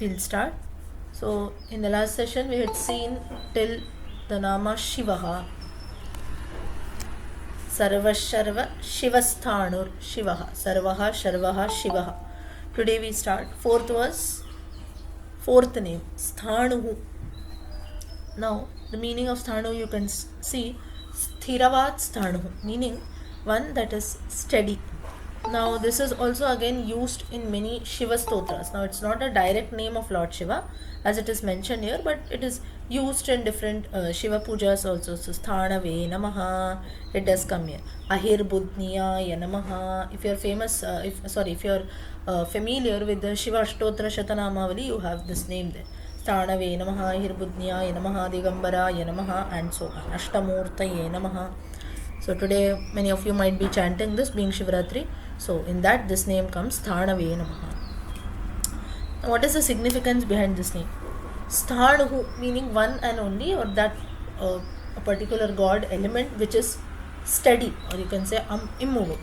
we'll start. So in the last session we had seen till the Nama Shivaha, Sarva Sharva Shivasthanur Shivaha, Sarvaha Sharvaha Shivaha. Today we start. Fourth name, Sthanuhu. Now the meaning of Sthanu you can see, Sthiravat Sthanuhu, meaning one that is steady. Now this is also again used in many Shiva stotras. Now it's not a direct name of Lord Shiva as it is mentioned here, but it is used in different Shiva pujas also. So Sthanave Namaha, it does come here. Ahir Budniya Namaha. If you're if you're familiar with the Shiva Ashtotra Shatanamavali, you have this name there. Sthanave Namaha, Ahir Budniya Namaha, Digambara Namaha, and so on. Ashtamurtaye Namaha. So today many of you might be chanting this being Shivratri. So in that this name comes Sthanave Namaha. Now what is the significance behind this name? Sthanuhu meaning one and only, or that a particular god element which is steady, or you can say immovable.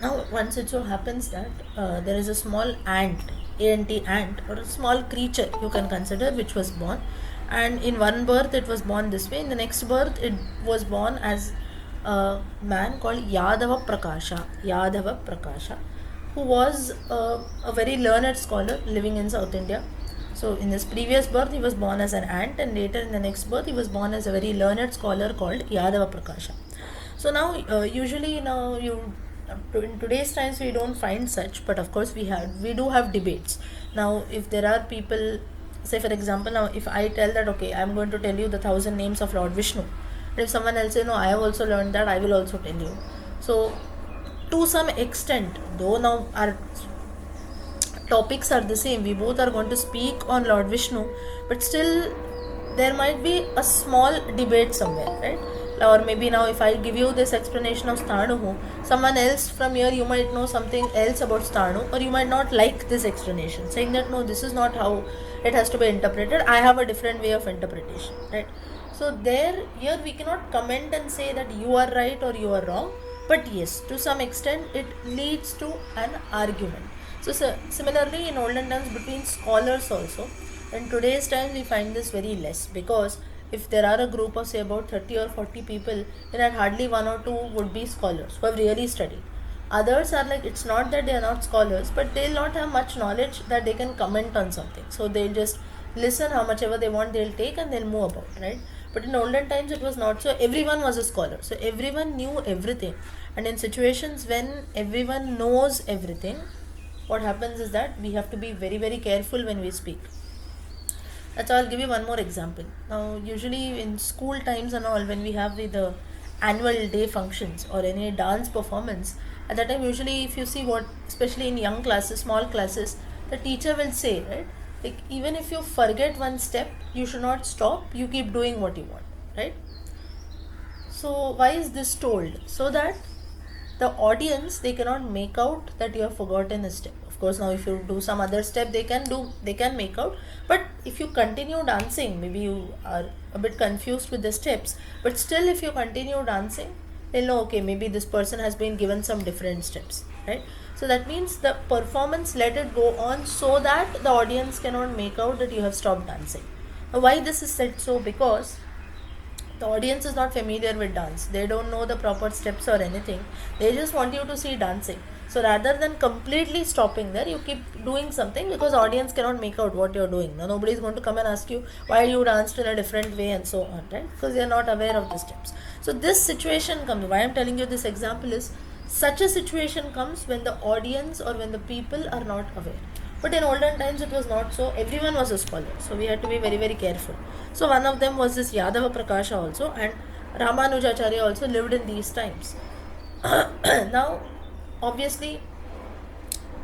Now once it so happens that there is a small ant, ant, or a small creature you can consider, which was born, and in one birth it was born this way, in the next birth it was born as a man called Yadava Prakasha, who was a very learned scholar living in South India. So in this previous birth he was born as an ant, and later in the next birth he was born as a very learned scholar called Yadava Prakasha. So now usually in today's times we don't find such, but of course we do have debates. Now if there are people, say for example, now if I tell that okay, I'm going to tell you the 1,000 names of Lord Vishnu, and if someone else say no, I have also learned that, I will also tell you. So to some extent, though now our topics are the same, we both are going to speak on Lord Vishnu, but still there might be a small debate somewhere, right? Or maybe now if I give you this explanation of Sthanuhu, someone else from here, you might know something else about Sthanu, or you might not like this explanation, saying that no, this is not how it has to be interpreted, I have a different way of interpretation, right? So here we cannot comment and say that you are right or you are wrong, but yes, to some extent it leads to an argument. So similarly in olden times between scholars also, in today's times we find this very less, because if there are a group of say about 30 or 40 people, then at hardly one or two would be scholars who have really studied. Others are like, it's not that they are not scholars, but they'll not have much knowledge that they can comment on something. So they'll just listen, how much ever they want they'll take, and they'll move about, right? But in olden times it was not so. Everyone was a scholar, so everyone knew everything. And in situations when everyone knows everything, what happens is that we have to be very, very careful when we speak. That's all. I'll give you one more example. Now usually in school times and all, when we have the annual day functions or any dance performance, at that time usually if you see what, especially in young classes, small classes, the teacher will say, right, like even if you forget one step, you should not stop, you keep doing what you want, right? So why is this told? So that the audience, they cannot make out that you have forgotten a step. Of course now if you do some other step, they can make out, but if you continue dancing, maybe you are a bit confused with the steps, but still if you continue dancing, they'll know okay, maybe this person has been given some different steps, right? So that means the performance, let it go on so that the audience cannot make out that you have stopped dancing. Now why this is said so? Because the audience is not familiar with dance, they don't know the proper steps or anything, they just want you to see dancing. So rather than completely stopping there, you keep doing something, because audience cannot make out what you're doing. Now nobody is going to come and ask you why you danced in a different way and so on, right? Because they are not aware of the steps. So this situation comes, why I'm telling you this example is, such a situation comes when the audience or when the people are not aware. But in olden times it was not so, everyone was a scholar, so we had to be very, very careful. So one of them was this Yadava Prakasha also, and Ramanujacharya also lived in these times. Now obviously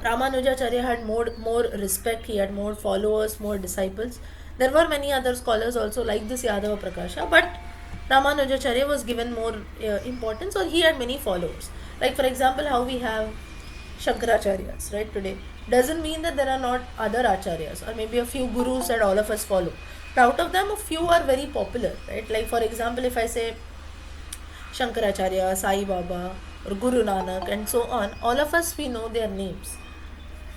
Ramanujacharya had more respect, he had more followers, more disciples. There were many other scholars also like this Yadava Prakasha, but Ramanujacharya was given more importance, or he had many followers. Like for example, how we have Shankaracharyas, right, today, doesn't mean that there are not other acharyas, or maybe a few gurus that all of us follow. But out of them, a few are very popular, right? Like for example, if I say Shankaracharya, Sai Baba, or Guru Nanak, and so on, all of us, we know their names.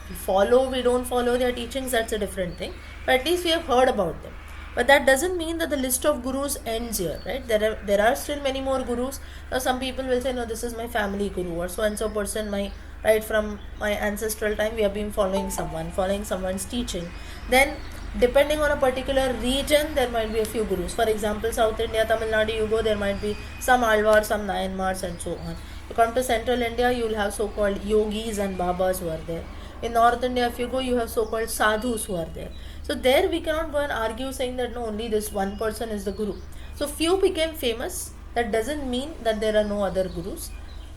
we don't follow their teachings, that's a different thing. But at least we have heard about them. But that doesn't mean that the list of gurus ends here, right? There are still many more gurus. Now some people will say, no, this is my family guru, or so and so person, my right from my ancestral time we have been following someone's teaching. Then depending on a particular region, there might be a few gurus. For example, South India, Tamil Nadu, you go, there might be some Alvar, some Nayanmars, and so on. You come to Central India, you will have so-called yogis and babas who are there. In North India, if you go, you have so-called sadhus who are there. So there we cannot go and argue saying that no, only this one person is the guru. So few became famous. That doesn't mean that there are no other gurus.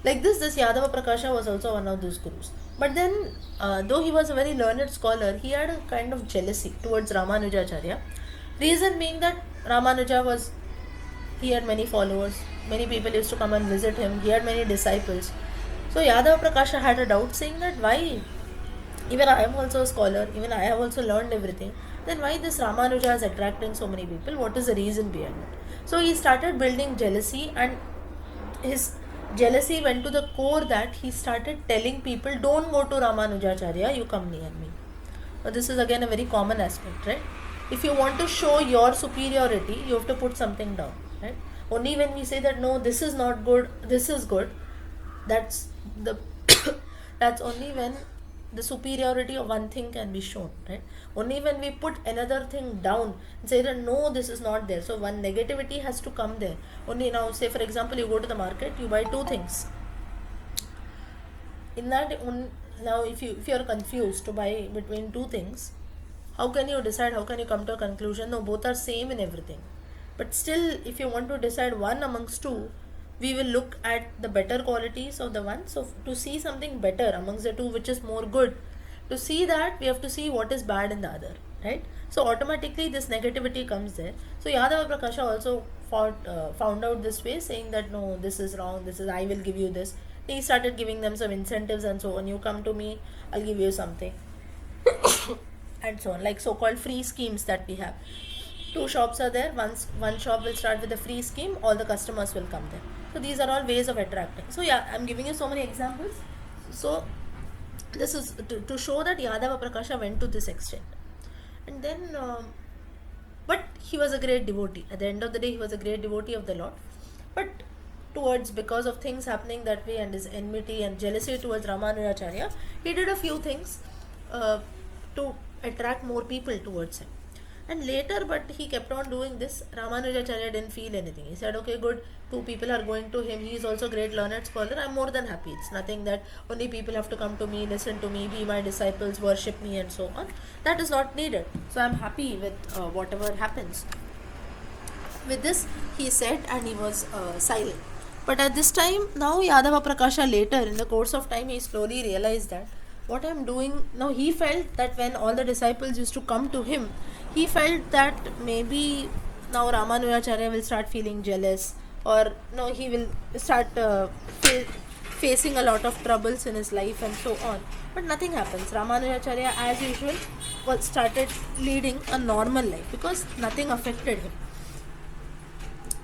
Like this Yadava Prakasha was also one of those gurus. But then, though he was a very learned scholar, he had a kind of jealousy towards Ramanujacharya. Reason being that he had many followers, many people used to come and visit him, he had many disciples. So Yadava Prakasha had a doubt saying that why, even I am also a scholar, even I have also learned everything, then why this Ramanuja is attracting so many people? What is the reason behind it? So he started building jealousy, and his jealousy went to the core that he started telling people, don't go to Ramanujacharya, you come near me. Now this is again a very common aspect, right? If you want to show your superiority, you have to put something down, right? Only when we say that no, this is not good, this is good, that's the that's only when the superiority of one thing can be shown, right? Only when we put another thing down and say that no, this is not there, so one negativity has to come there. Only now, say for example, you go to the market, you buy two things. In that now if you are confused to buy between two things, how can you decide, how can you come to a conclusion? No, both are same in everything. But still, if you want to decide one amongst two, we will look at the better qualities of the one. So to see something better amongst the two, which is more good, to see that we have to see what is bad in the other, right? So automatically this negativity comes there. So Yadava Prakasha also found out this way, saying that no, this is wrong, this is, I will give you this. He started giving them some incentives and so on. You come to me, I'll give you something. And so on, like so-called free schemes that we have. Two shops are there, one shop will start with a free scheme, all the customers will come there. So these are all ways of attracting. So yeah, I'm giving you so many examples. So this is to show that Yadava Prakasha went to this extent. And then but he was a great devotee. At the end of the day, he was a great devotee of the Lord. But because of things happening that way and his enmity and jealousy towards Ramanujacharya, he did a few things to attract more people towards him. And later, but he kept on doing this, Ramanujacharya didn't feel anything. He said, okay, good, two people are going to him, he is also a great learned scholar, I'm more than happy. It's nothing that only people have to come to me, listen to me, be my disciples, worship me and so on. That is not needed. So I'm happy with whatever happens. With this, he said, and he was silent. But at this time, now Yadava Prakasha later, in the course of time, he slowly realized that what I'm doing, now he felt that when all the disciples used to come to him, he felt that maybe now Ramanujacharya will start feeling jealous, or no, he will start facing a lot of troubles in his life and so on. But nothing happens. Ramanujacharya, as usual, started leading a normal life because nothing affected him.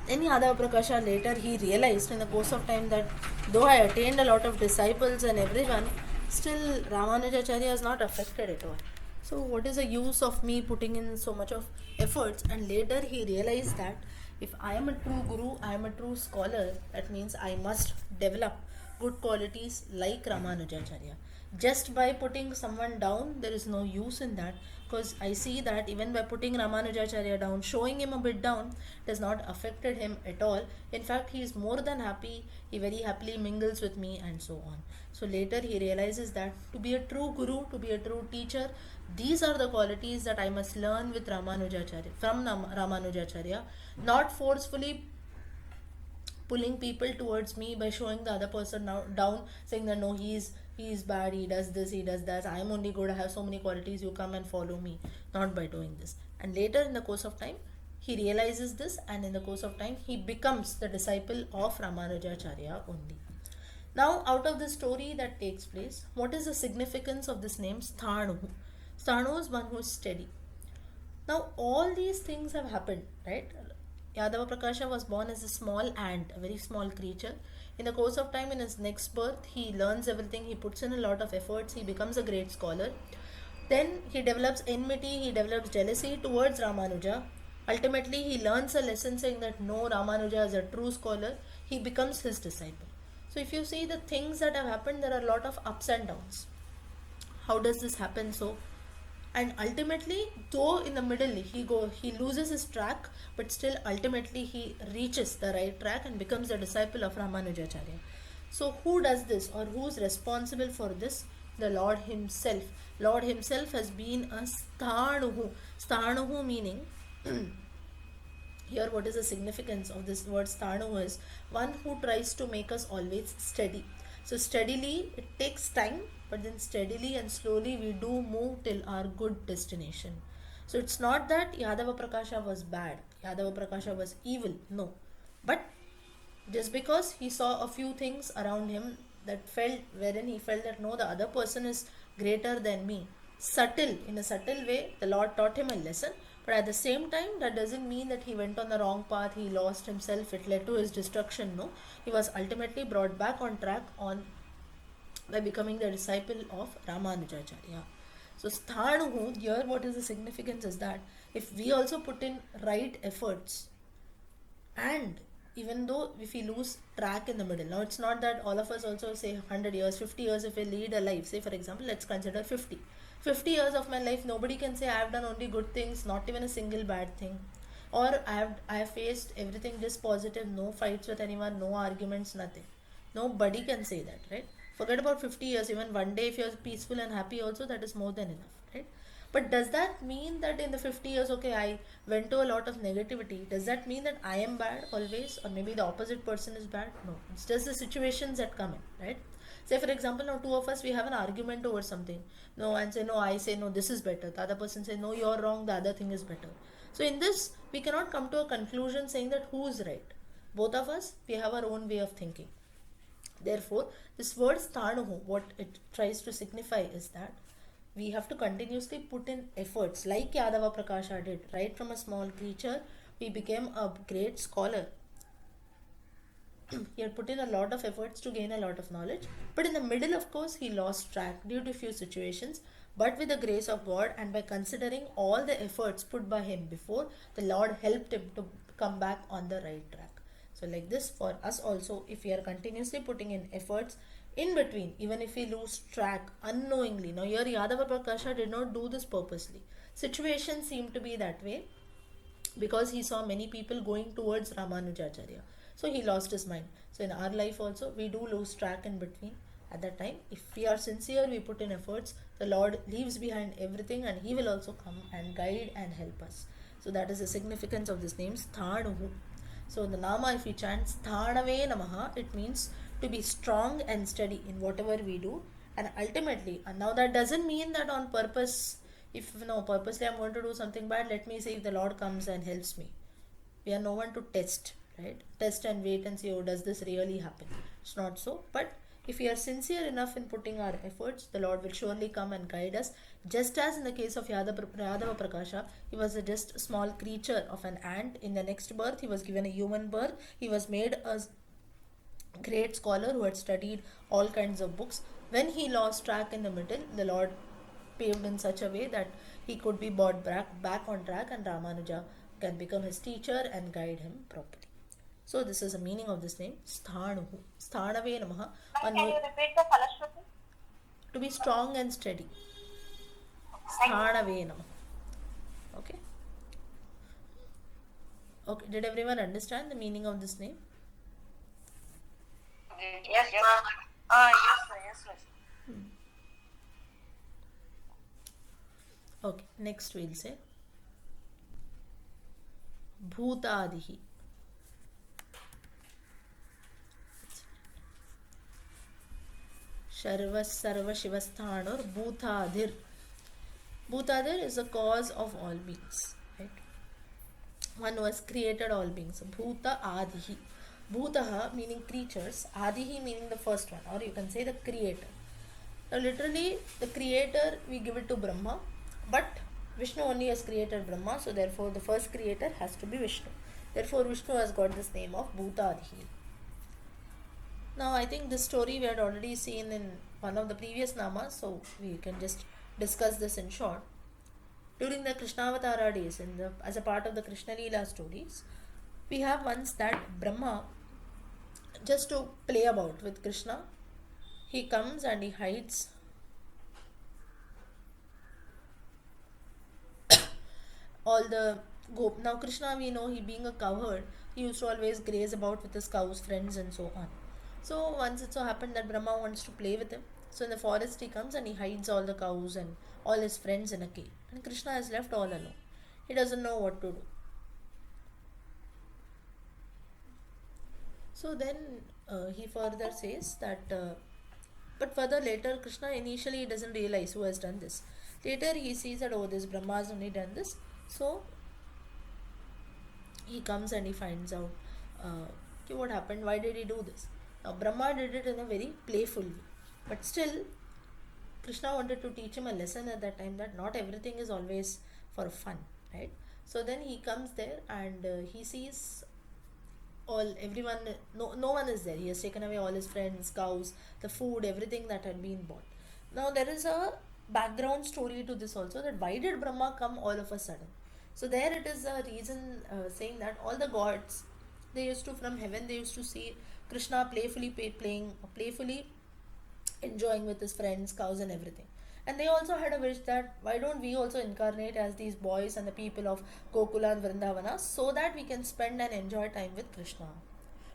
Then Yadava Prakasha later, he realized in the course of time that though I attained a lot of disciples and everyone, still Ramanujacharya is not affected at all. So what is the use of me putting in so much of efforts? And later he realized that if I am a true guru, I am a true scholar, that means I must develop good qualities like Ramanujacharya. Just by putting someone down, there is no use in that, because I see that even by putting Ramanujacharya down, showing him a bit down, it has not affected him at all. In fact, he is more than happy, he very happily mingles with me and so on. So later he realizes that to be a true guru, to be a true teacher, these are the qualities that I must learn with Ramanujacharya, from Ramanujacharya, not forcefully pulling people towards me by showing the other person down, saying that no, he is bad, he does this, he does that, I am only good, I have so many qualities, you come and follow me. Not by doing this. And later in the course of time, he realizes this, and in the course of time, he becomes the disciple of Ramanujacharya only. Now, out of the story that takes place, what is the significance of this name Sthanu? Sthanu is one who is steady. Now, all these things have happened, right? Yadava Prakasha was born as a small ant, a very small creature. In the course of time, in his next birth, he learns everything, he puts in a lot of efforts, he becomes a great scholar. Then he develops enmity, he develops jealousy towards Ramanuja. Ultimately, he learns a lesson saying that no, Ramanuja is a true scholar. He becomes his disciple. So, if you see the things that have happened, there are a lot of ups and downs. How does this happen? So, and ultimately, though in the middle he loses his track, but still ultimately he reaches the right track and becomes a disciple of Ramanujacharya. So, who does this, or who is responsible for this? The Lord Himself. Lord Himself has been a sthanuhu. Sthanuhu meaning here, what is the significance of this word sthanuhu is one who tries to make us always steady. So steadily, it takes time, but then steadily and slowly we do move till our good destination. So it's not that Yadava Prakasha was bad, Yadava Prakasha was evil, no. But just because he saw a few things around him that felt, wherein he felt that no, the other person is greater than me. Subtle, in a subtle way, the Lord taught him a lesson, but at the same time, that doesn't mean that he went on the wrong path, he lost himself, it led to his destruction. No, he was ultimately brought back on track by becoming the disciple of Ramanujacharya. So, Sthanuhu, here what is the significance is that if we also put in right efforts, and even though if we lose track in the middle, now it's not that all of us also say 100 years, 50 years, if we lead a life, say for example, let's consider 50 years of my life, nobody can say I have done only good things, not even a single bad thing, or I have faced everything just positive, no fights with anyone, no arguments, nothing. Nobody can say that, right? Forget about 50 years, even one day if you're peaceful and happy also, that is more than enough, right? But does that mean that in the 50 years, okay, I went to a lot of negativity? Does that mean that I am bad always, or maybe the opposite person is bad? No, it's just the situations that come in, right? Say, for example, now two of us, we have an argument over something. No, and say, no, I say, no, this is better. The other person say, no, you're wrong, the other thing is better. So, in this, we cannot come to a conclusion saying that who is right. Both of us, we have our own way of thinking. Therefore, this word sthanuhu, what it tries to signify is that we have to continuously put in efforts like Yadava Prakasha did. Right from a small creature, we became a great scholar. He had put in a lot of efforts to gain a lot of knowledge, but in the middle, of course, he lost track due to few situations. But with the grace of God and by considering all the efforts put by him before, the Lord helped him to come back on the right track. So, like this, for us also, if we are continuously putting in efforts in between, even if we lose track unknowingly. Now, here Yadava Prakasha did not do this purposely. Situations seem to be that way because he saw many people going towards Ramanujacharya. So he lost his mind. So in our life also, we do lose track in between. At that time, if we are sincere, we put in efforts, the Lord leaves behind everything and He will also come and guide and help us. So that is the significance of this name, Sthanuhu. So the Nama, if we chant Sthanave Namaha, it means to be strong and steady in whatever we do. And ultimately, and now that doesn't mean that on purpose, if no, purposely I'm going to do something bad, let me see if the Lord comes and helps me. We are no one to test, right? Test and wait and see, oh, does this really happen? It's not so. But if we are sincere enough in putting our efforts, the Lord will surely come and guide us. Just as in the case of Yadava Prakasha, he was just a small creature of an ant. In the next birth, he was given a human birth. He was made a great scholar who had studied all kinds of books. When he lost track in the middle, the Lord paved in such a way that he could be brought back on track and Ramanuja can become his teacher and guide him properly. So this is the meaning of this name, Sthanuhu. Sthanave Namaha. Can you repeat the Falashruti? To be strong and steady. Sthanave Namaha. Okay. Okay. Did everyone understand the meaning of this name? Yes, yes, sir. Okay. Next we'll say Bhutadihi. Sarva Shivasthanur Bhutadhir. Bhutadhir is the cause of all beings. Right? One who has created all beings. Bhuta Adihi. Bhutaha meaning creatures. Adihi meaning the first one. Or you can say the creator. Now literally the creator we give it to Brahma. But Vishnu only has created Brahma. So therefore the first creator has to be Vishnu. Therefore Vishnu has got this name of Bhutadihi. Now, I think this story we had already seen in one of the previous namas, so we can just discuss this in short. During the Krishnavatara days, as a part of the Krishna Leela stories, we have once that Brahma, just to play about with Krishna, he comes and he hides all the go. Now, Krishna, we know he being a cowherd, he used to always graze about with his cows, friends, and so on. So, once it so happened that Brahma wants to play with him. So, in the forest, he comes and he hides all the cows and all his friends in a cave. And Krishna is left all alone. He doesn't know what to do. So then he further says that, but further later, Krishna initially doesn't realize who has done this. Later he sees that, oh, this Brahma has only done this. So he comes and he finds out okay, what happened, why did he do this. Now Brahma did it in a very playful way. But still, Krishna wanted to teach him a lesson at that time that not everything is always for fun, right? So then he comes there and he sees all everyone, no one is there. He has taken away all his friends, cows, the food, everything that had been bought. Now there is a background story to this also, that why did Brahma come all of a sudden. So there it is a reason saying that all the gods, they used to from heaven, they used to see Krishna playfully playfully enjoying with his friends, cows, and everything. And they also had a wish that why don't we also incarnate as these boys and the people of Gokula and Vrindavana, so that we can spend and enjoy time with Krishna.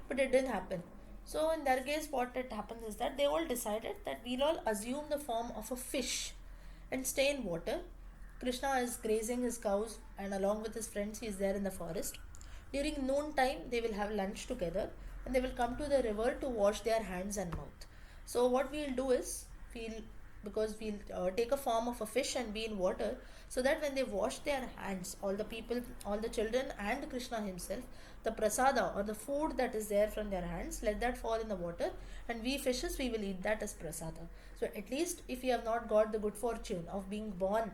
But it didn't happen. So in their case, what it happens is that they all decided that we'll all assume the form of a fish and stay in water. Krishna is grazing his cows, and along with his friends, he is there in the forest. During noon time, they will have lunch together and they will come to the river to wash their hands and mouth. So what we'll do is we'll take a form of a fish and be in water, so that when they wash their hands, all the people, all the children and Krishna himself, the prasada or the food that is there from their hands, let that fall in the water, and we fishes, we will eat that as prasada. So at least if you have not got the good fortune of being born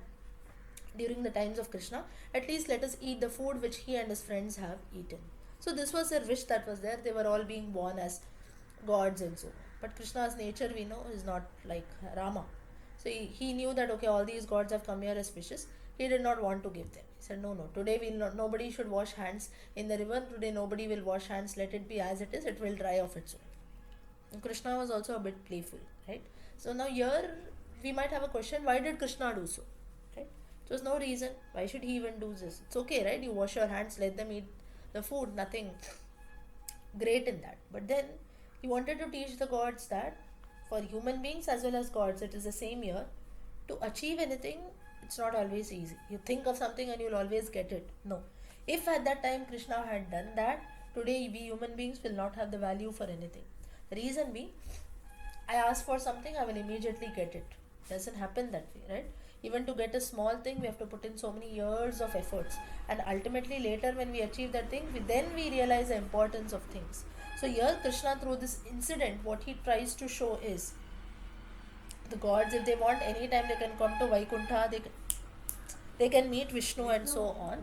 during the times of Krishna, at least let us eat the food which he and his friends have eaten. So this was their wish that was there. They were all being born as gods and so on. But Krishna's nature, we know, is not like Rama. So he knew that okay, all these gods have come here as fishes. He did not want to give them. He said, no, today we'll not, nobody should wash hands in the river. Today nobody will wash hands. Let it be as it is. It will dry of its own. And Krishna was also a bit playful, right? So now here we might have a question: why did Krishna do so? Right? There was no reason. Why should he even do this? It's okay, right? You wash your hands, let them eat the food. Nothing great in that. But then he wanted to teach the gods that for human beings as well as gods, it is the same here. To achieve anything, it's not always easy. You think of something and you'll always get it. No. If at that time Krishna had done that, today we human beings will not have the value for anything. The reason being, I ask for something, I will immediately get it. Doesn't happen that way, right? Even to get a small thing, we have to put in so many years of efforts, and ultimately later when we achieve that thing, then we realize the importance of things. So here Krishna, through this incident, what he tries to show is the gods, if they want, anytime they can come to Vaikuntha, they can meet Vishnu and so on.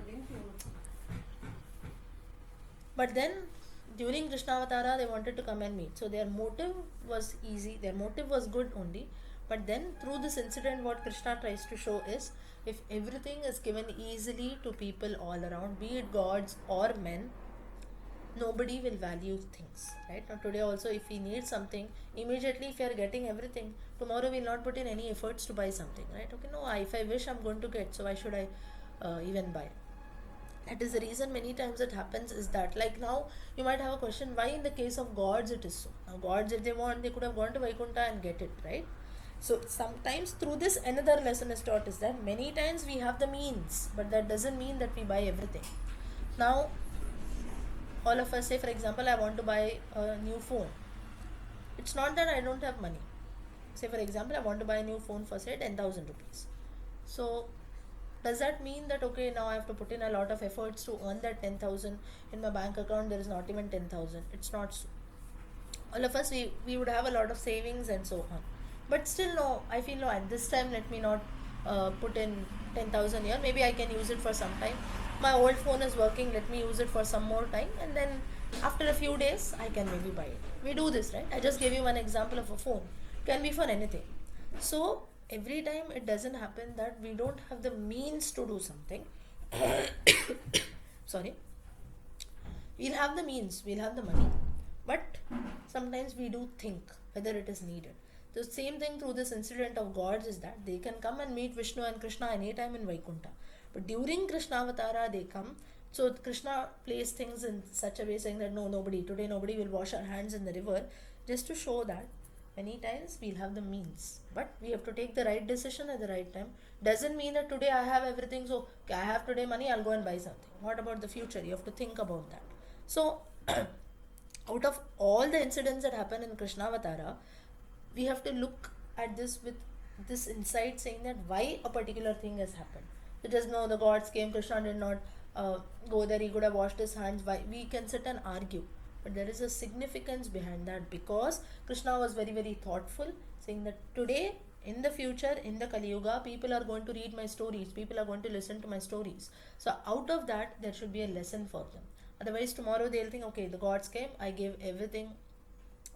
But then during Krishnavatara, they wanted to come and meet. So their motive was easy, their motive was good only. But then through this incident, what Krishna tries to show is, if everything is given easily to people all around, be it gods or men, nobody will value things, right? Now today also, if we need something, immediately if we are getting everything, tomorrow we'll not put in any efforts to buy something, right? Okay, no, if I wish, I'm going to get, so why should I even buy? That is the reason many times it happens, is that, like now you might have a question, why in the case of gods it is so. Now gods, if they want, they could have gone to Vaikuntha and get it, right? So sometimes through this, another lesson is taught, is that many times we have the means, but that doesn't mean that we buy everything. Now all of us, say for example, I want to buy a new phone. It's not that I don't have money. Say for example, I want to buy a new phone for say 10,000 rupees. So does that mean that okay, now I have to put in a lot of efforts to earn that 10,000? In my bank account there is not even 10,000. It's not so. All of us, we would have a lot of savings and so on. But still, no, I feel no, at this time let me not put in 10,000 here. Maybe I can use it for some time. My old phone is working, let me use it for some more time, and then After a few days, I can maybe buy it. We do this, right? I just gave you one example of a phone. Can be for anything. So every time it doesn't happen that we don't have the means to do something. Sorry, we'll have the means, we'll have the money, but sometimes we do think whether it is needed. The same thing through this incident of gods is that they can come and meet Vishnu and Krishna anytime in Vaikuntha, but during Krishna Avatara they come. So Krishna plays things in such a way saying that no, nobody today, nobody will wash our hands in the river, just to show that many times we'll have the means, but we have to take the right decision at the right time. Doesn't mean that today I have everything, so okay, I have today money, I'll go and buy something. What about the future? You have to think about that. So out of all the incidents that happen in Krishna Avatara, we have to look at this with this insight saying that why a particular thing has happened. It is no, the gods came, Krishna did not go there, he could have washed his hands. Why? We can sit and argue, but there is a significance behind that, because Krishna was very, very thoughtful, saying that today, in the future, in the Kali Yuga, people are going to read my stories, people are going to listen to my stories. So out of that, there should be a lesson for them. Otherwise, tomorrow they'll think, okay, the gods came, I gave everything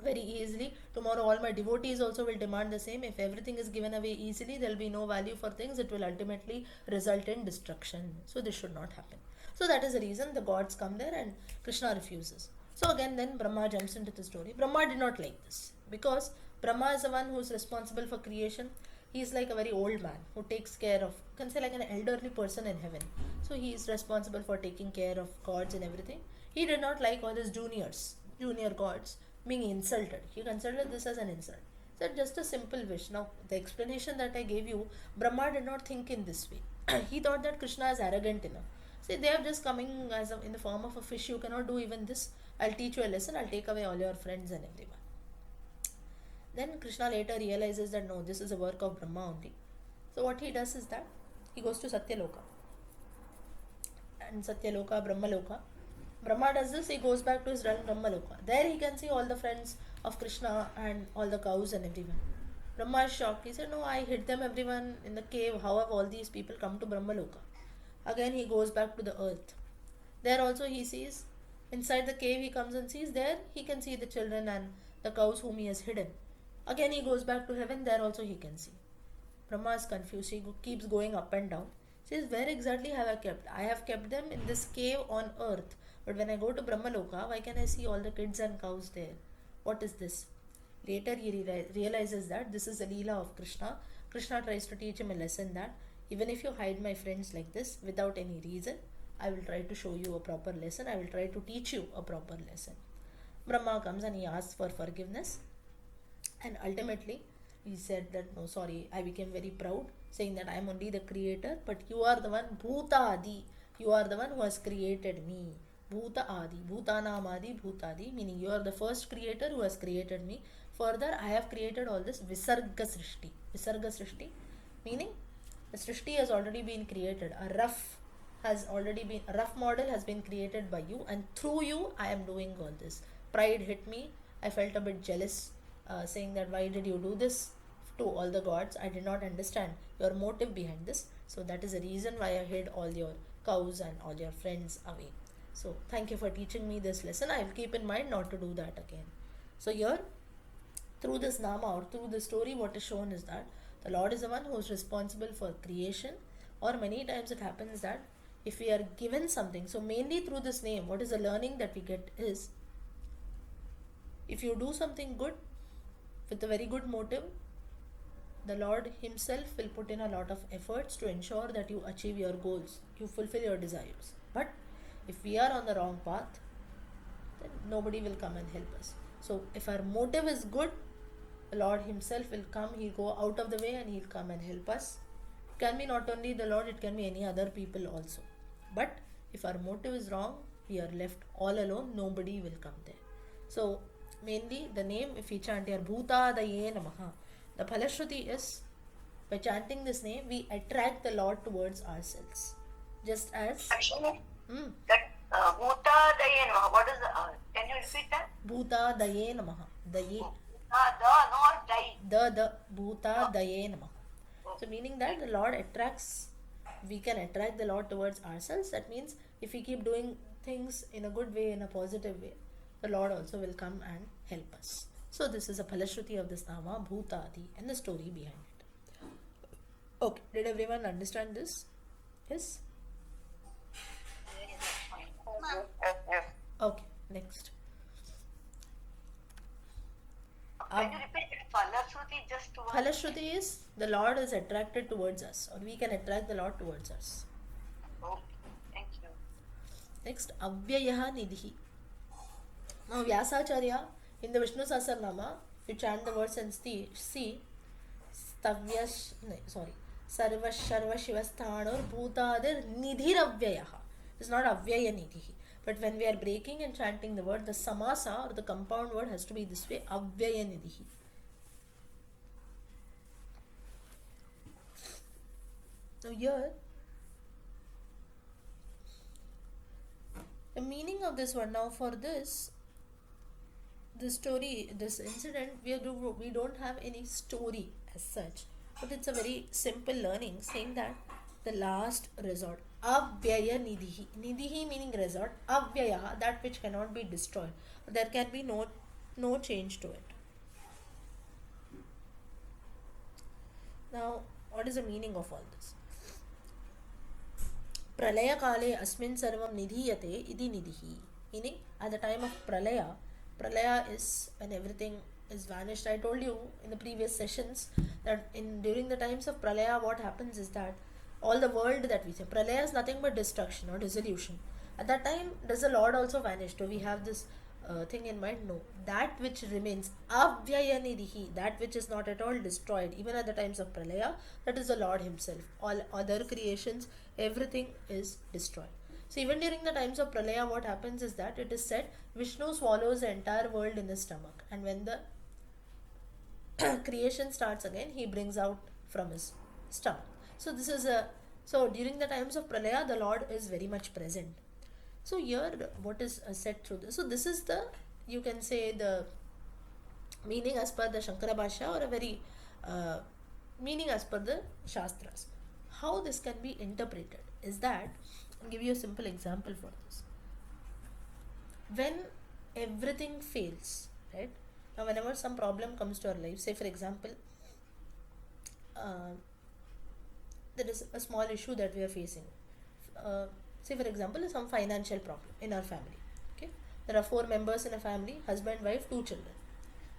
very easily. Tomorrow, all my devotees also will demand the same. If everything is given away easily, there will be no value for things. It will ultimately result in destruction. So, this should not happen. So, that is the reason the gods come there and Krishna refuses. So, again, then Brahma jumps into the story. Brahma did not like this, because Brahma is the one who is responsible for creation. He is like a very old man who takes care of, you can say, like an elderly person in heaven. So, he is responsible for taking care of gods and everything. He did not like all his junior gods being insulted. He considered this as an insult. So just a simple wish. Now the explanation that I gave you, Brahma did not think in this way. He thought that Krishna is arrogant enough. See, they are just coming as in the form of a fish. You cannot do even this. I'll teach you a lesson. I'll take away all your friends and everyone. Then Krishna later realizes that no, this is a work of Brahma only. So what he does is that he goes to Satyaloka. And Satyaloka, Brahmaloka. Brahma does this, he goes back to his realm Brahmaloka. There he can see all the friends of Krishna and all the cows and everyone. Brahma is shocked. He said, no, I hid them everyone in the cave. How have all these people come to Brahmaloka? Again he goes back to the earth. There also he sees, inside the cave he comes and sees, there he can see the children and the cows whom he has hidden. Again he goes back to heaven, there also he can see. Brahma is confused. He keeps going up and down. Says, where exactly have I kept? I have kept them in this cave on earth. But when I go to Brahmaloka, why can I see all the kids and cows there? What is this? Later he realizes that this is the Leela of Krishna. Krishna tries to teach him a lesson that even if you hide my friends like this without any reason, I will try to show you a proper lesson. I will try to teach you a proper lesson. Brahma comes and he asks for forgiveness. And ultimately, he said that no, sorry, I became very proud, saying that I am only the creator, but you are the one, Bhuta Adi. You are the one who has created me. Bhuta Adi, Bhutanam Adi, Bhutadi, meaning you are the first creator who has created me. Further, I have created all this Visarga Srishti. Visarga Srishti, meaning the Srishti has already been created. A rough model has been created by you, and through you, I am doing all this. Pride hit me. I felt a bit jealous, saying that why did you do this to all the gods? I did not understand your motive behind this. So that is the reason why I hid all your cows and all your friends away. So thank you for teaching me this lesson. I will keep in mind not to do that again. So here, through this Nama or through the story, what is shown is that the Lord is the one who is responsible for creation, or many times it happens that if we are given something, so mainly through this name, what is the learning that we get is, if you do something good with a very good motive, the Lord Himself will put in a lot of efforts to ensure that you achieve your goals, you fulfill your desires. But if we are on the wrong path, then nobody will come and help us. So if our motive is good, the Lord Himself will come, He'll go out of the way and He'll come and help us. It can be not only the Lord, it can be any other people also. But if our motive is wrong, we are left all alone, nobody will come there. So mainly the name, if we chant here, Bhutadaye Namaha, the Phalashruti is, by chanting this name, we attract the Lord towards ourselves. Just as Actually, that Bhuta Daye Namaha, what is the, can you repeat that? Bhutadaye Namaha. Daye. Not die. The Bhutadaye Namaha. So meaning that the Lord attracts, we can attract the Lord towards ourselves. That means if we keep doing things in a good way, in a positive way, the Lord also will come and help us. So this is a Phalashruti of this Nama, Bhutadi, and the story behind it. Okay, did everyone understand this? Yes? Yes, yes. Okay, next. Can you repeat it? Falashruti just one. Phalashruti is the Lord is attracted towards us, or we can attract the Lord towards us. Okay, thank you. Next, Avyayaha Nidhi. Now, Vyasacharya in the Vishnu Sahasranama, you chant the words and see Sarva Sharva Shivasthanor Bhutadir Nidhiravyayaha. It's not Avyaya Nidhi. But when we are breaking and chanting the word, the samasa or the compound word has to be this way, Avyaya Nidhi. Now here, the meaning of this one, now for this story, this incident, we don't have any story as such, but it's a very simple learning saying that the last resort, Avyaya Nidhi. Nidhi meaning resort, Avyaya, that which cannot be destroyed. There can be no change to it. Now, what is the meaning of all this? Pralaya kale asmin sarvam nidhiyate idi nidhi. Meaning, at the time of Pralaya is when everything is vanished. I told you in the previous sessions that during the times of Pralaya, what happens is that all the world that we say, Pralaya is nothing but destruction or dissolution. At that time, does the Lord also vanish? Do we have this thing in mind? No. That which remains, Avyaya that which is not at all destroyed, even at the times of Pralaya, that is the Lord Himself. All other creations, everything is destroyed. So even during the times of Pralaya, what happens is that it is said Vishnu swallows the entire world in his stomach, and when the creation starts again, he brings out from his stomach. So this is during the times of Pralaya, the Lord is very much present. So here, what is said through this? So this is the, you can say, the meaning as per the Shankara Bhashya, or a very meaning as per the Shastras. How this can be interpreted is that, I'll give you a simple example for this. When everything fails, right? Now, whenever some problem comes to our life, say for example, there is a small issue that we are facing. Say for example, some financial problem in our family. Okay, there are 4 members in a family: husband, wife, 2 children.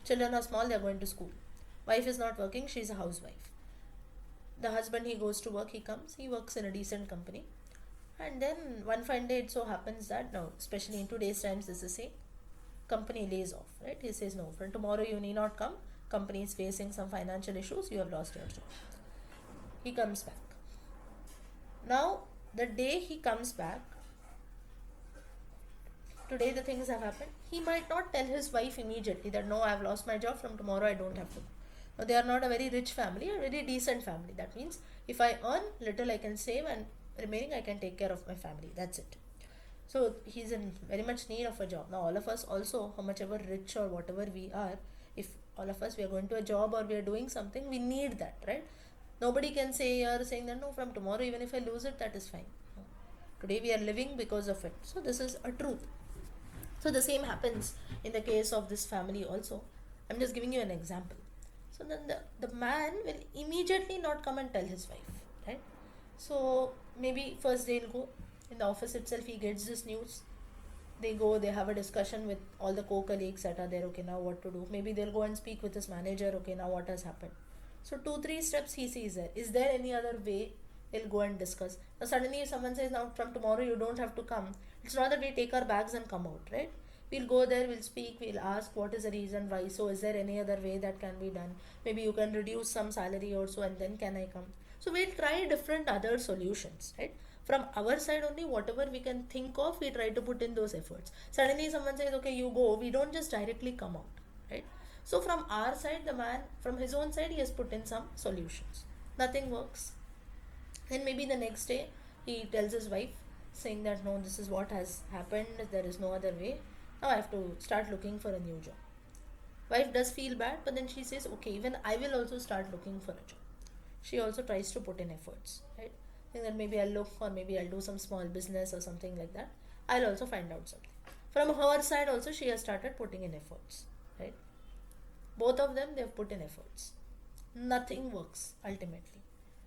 Children are small; they are going to school. Wife is not working; she is a housewife. The husband, he goes to work, he comes, he works in a decent company, and then one fine day it so happens that now, especially in today's times, this is a company lays off, right? He says, no, from tomorrow you need not come. Company is facing some financial issues. You have lost your job. He comes back. Now, the day he comes back, today the things have happened. He might not tell his wife immediately that no, I have lost my job. From tomorrow I don't have to. Now, they are not a very rich family, a very decent family. That means if I earn little, I can save, and remaining I can take care of my family. That's it. So he's in very much need of a job. Now all of us also, how much ever rich or whatever we are, if all of us we are going to a job or we are doing something, we need that, right? Nobody can say here saying that no, from tomorrow even if I lose it, that is fine. No. Today we are living because of it. So this is a truth. So the same happens in the case of this family also. I'm just giving you an example. So then the man will immediately not come and tell his wife, right? So maybe first they'll go in the office itself, he gets this news. They go, they have a discussion with all the co-colleagues that are there. Okay, now what to do? Maybe they'll go and speak with his manager. Okay, now what has happened? So 2-3 steps he sees there. Is there any other way? They'll go and discuss. Now suddenly if someone says, now from tomorrow you don't have to come, it's not that we take our bags and come out, right? We'll go there, we'll speak, we'll ask what is the reason why. So is there any other way that can be done? Maybe you can reduce some salary also, and then can I come? So we'll try different other solutions, right? From our side only, whatever we can think of, we try to put in those efforts. Suddenly someone says, okay, you go. We don't just directly come out, right? So from our side, the man, from his own side, he has put in some solutions. Nothing works. Then maybe the next day, he tells his wife, saying that no, this is what has happened. There is no other way. Now I have to start looking for a new job. Wife does feel bad, but then she says, okay, even I will also start looking for a job. She also tries to put in efforts, right? Think that maybe I'll look, or maybe I'll do some small business or something like that. I'll also find out something. From her side also, she has started putting in efforts, right? Both of them, they have put in efforts. Nothing works ultimately.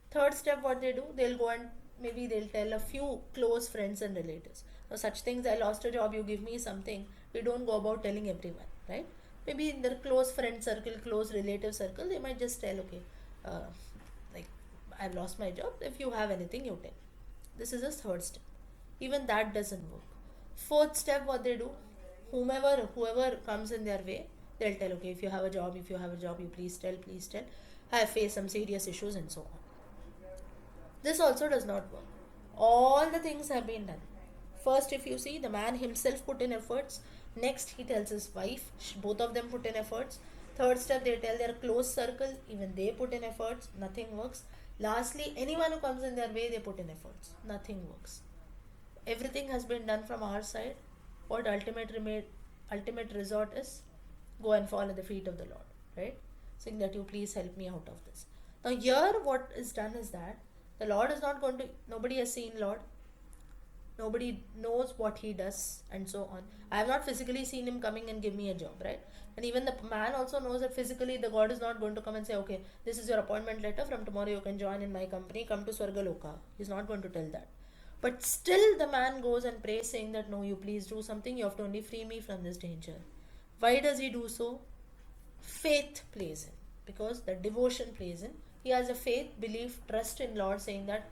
Third step, what they do, they'll go and maybe they'll tell a few close friends and relatives. So such things, I lost a job, you give me something. We don't go about telling everyone, right? Maybe in their close friend circle, close relative circle, they might just tell, okay, uh, like I've lost my job. If you have anything, you tell. This is a third step. Even that doesn't work. Fourth step, what they do, whoever comes in their way, they'll tell, okay, if you have a job, you please tell, please tell. I have faced some serious issues and so on. This also does not work. All the things have been done. First, if you see, the man himself put in efforts. Next, he tells his wife, both of them put in efforts. Third step, they tell their close circle, even they put in efforts, nothing works. Lastly, anyone who comes in their way, they put in efforts, nothing works. Everything has been done from our side. What ultimate resort is? Go and fall at the feet of the Lord, right? Saying that you please help me out of this. Now here what is done is that the Lord is not going to, nobody has seen Lord, nobody knows what he does and so on. I have not physically seen him coming and give me a job, right? And even the man also knows that physically the God is not going to come and say, okay, this is your appointment letter, from tomorrow you can join in my company, come to Swargaloka. He's not going to tell that. But still the man goes and prays saying that no, you please do something, you have to only free me from this danger. Why does he do so? Faith plays in, because the devotion plays in. He has a faith, belief, trust in Lord, saying that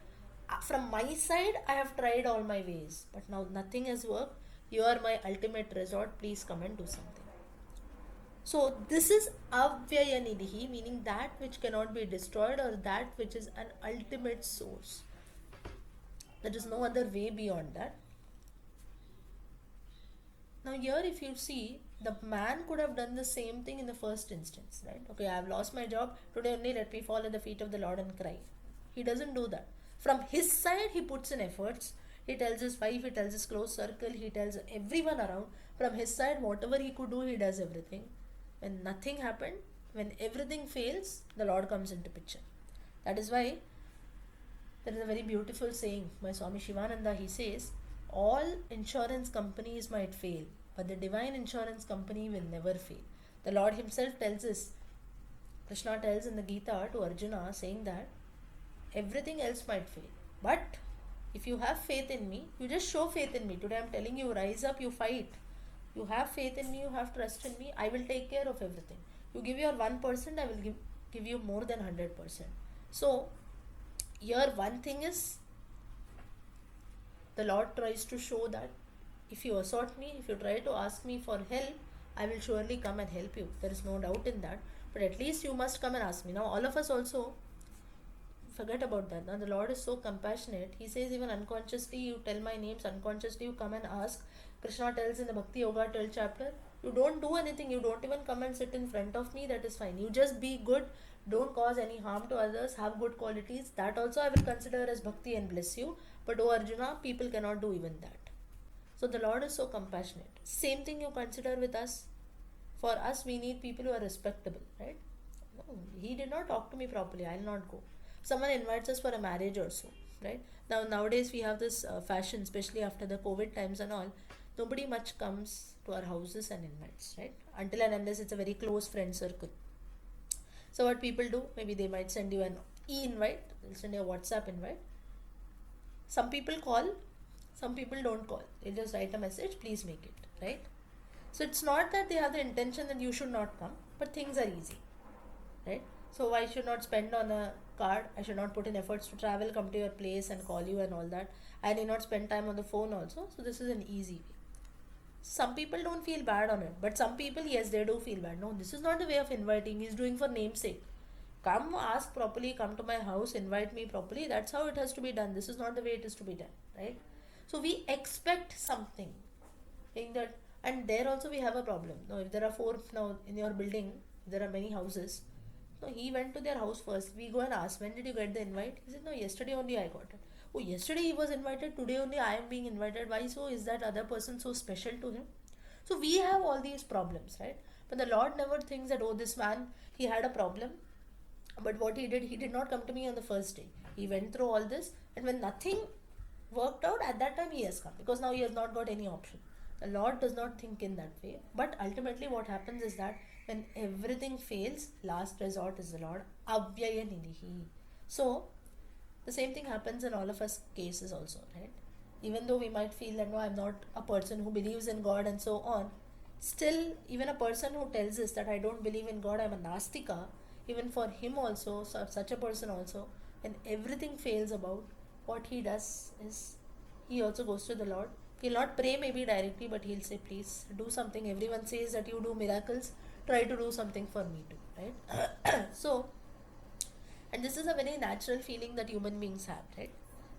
from my side I have tried all my ways, but now nothing has worked. You are my ultimate resort, please come and do something. So this is avyaya meaning that which cannot be destroyed, or that which is an ultimate source. There is no other way beyond that. Now here if you see, the man could have done the same thing in the first instance, right? Okay, I have lost my job, today only let me fall at the feet of the Lord and cry. He doesn't do that. From his side, he puts in efforts. He tells his wife, he tells his close circle, he tells everyone around. From his side, whatever he could do, he does everything. When nothing happened, when everything fails, the Lord comes into picture. That is why there is a very beautiful saying by Swami Shivananda. He says, all insurance companies might fail, but the divine insurance company will never fail. The Lord himself tells us, Krishna tells in the Gita to Arjuna, saying that everything else might fail, but if you have faith in me, you just show faith in me. Today I am telling you, rise up, you fight. You have faith in me, you have trust in me, I will take care of everything. You give your 1%, I will give you more than 100%. So here one thing is, the Lord tries to show that if you assort me, if you try to ask me for help, I will surely come and help you. There is no doubt in that. But at least you must come and ask me. Now all of us also forget about that. Now the Lord is so compassionate. He says even unconsciously you tell my names, unconsciously you come and ask. Krishna tells in the Bhakti Yoga 12th chapter, you don't do anything, you don't even come and sit in front of me, that is fine. You just be good, don't cause any harm to others, have good qualities. That also I will consider as bhakti and bless you. But O Arjuna, people cannot do even that. So the Lord is so compassionate. Same thing you consider with us. For us, we need people who are respectable, right? No, he did not talk to me properly, I'll not go. Someone invites us for a marriage or so, right? Now nowadays we have this fashion, especially after the COVID times and all, nobody much comes to our houses and invites, right? Until and unless it's a very close friend circle. So what people do, maybe they might send you an e-invite, they'll send you a WhatsApp invite. Some people call, some people don't call. They just write a message, please make it, right? So it's not that they have the intention that you should not come, but things are easy, right? So I should not spend on a card, I should not put in efforts to travel, come to your place and call you and all that. I need not spend time on the phone also. So this is an easy way. Some people don't feel bad on it, but some people, yes, they do feel bad. No, this is not the way of inviting. He's doing for namesake. Come, ask properly, come to my house, invite me properly. That's how it has to be done. This is not the way it is to be done, right? So we expect something. Saying that, and there also we have a problem. Now, if there are four now in your building, there are many houses. No, he went to their house first. We go and ask, when did you get the invite? He said, no, yesterday only I got it. Oh, yesterday he was invited, today only I am being invited. Why so? Is that other person so special to him? So we have all these problems, right? But the Lord never thinks that, oh, this man, he had a problem. But what he did not come to me on the first day. He went through all this, and when nothing worked out, at that time he has come. Because now he has not got any option. The Lord does not think in that way. But ultimately, what happens is that when everything fails, last resort is the Lord. Avyaya nidhi. So, the same thing happens in all of us cases also, right? Even though we might feel that no, I'm not a person who believes in God and so on, still, even a person who tells us that I don't believe in God, I'm a Nastika, even for him also, such a person also, when everything fails about, what he does is he also goes to the Lord. He'll not pray maybe directly, but he'll say, please do something. Everyone says that you do miracles, try to do something for me too, right? So, and this is a very natural feeling that human beings have, right?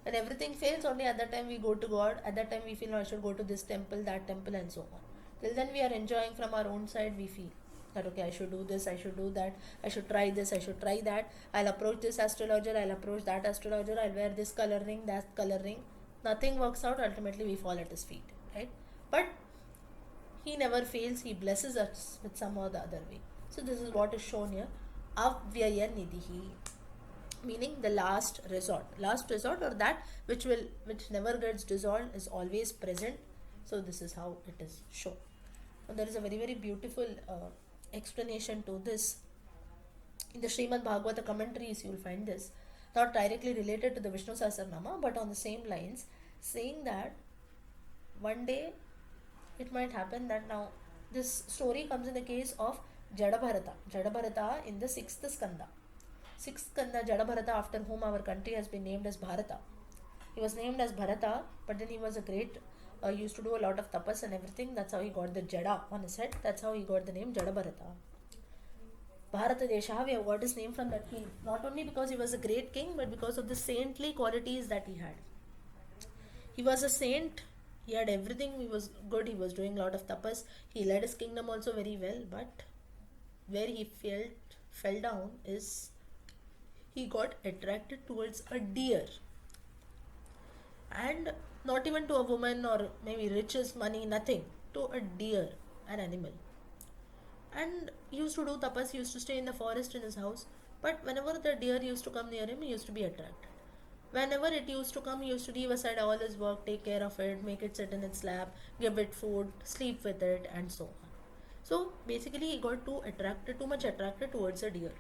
When everything fails, only at that time we go to God. At that time we feel, no, I should go to this temple, that temple, and so on. Till then we are enjoying from our own side. We feel that okay, I should do this, I should do that, I should try this, I should try that. I'll approach this astrologer, I'll approach that astrologer, I'll wear this color ring, that color ring. Nothing works out. Ultimately, we fall at his feet, right? But he never fails. He blesses us with some or the other way. So this is what is shown here. Avyaya nidhi, meaning the last resort, or that which never gets dissolved, is always present. So this is how it is shown. Now, there is a very very beautiful explanation to this in the Srimad Bhagavata commentaries. You will find this, not directly related to the Vishnu Sahasranama, but on the same lines, saying that one day it might happen that now this story comes in the case of Jadabharata in the sixth skanda Jadabharata, after whom our country has been named as Bharata. He was named as Bharata, but then he was a great, used to do a lot of tapas and everything. That's how he got the Jada on his head. That's how he got the name Jadabharata. Bharata Desha, we have got his name from that king. Not only because he was a great king, but because of the saintly qualities that he had. He was a saint. He had everything. He was good. He was doing a lot of tapas. He led his kingdom also very well. But where he fell down is he got attracted towards a deer, and not even to a woman or maybe riches, money, nothing, to a deer, an animal. And he used to do tapas. He used to stay in the forest in his house. But whenever the deer used to come near him, he used to be attracted. Whenever it used to come, he used to leave aside all his work, take care of it, make it sit in its lap, give it food, sleep with it, and so on. So basically, he got too much attracted towards a deer.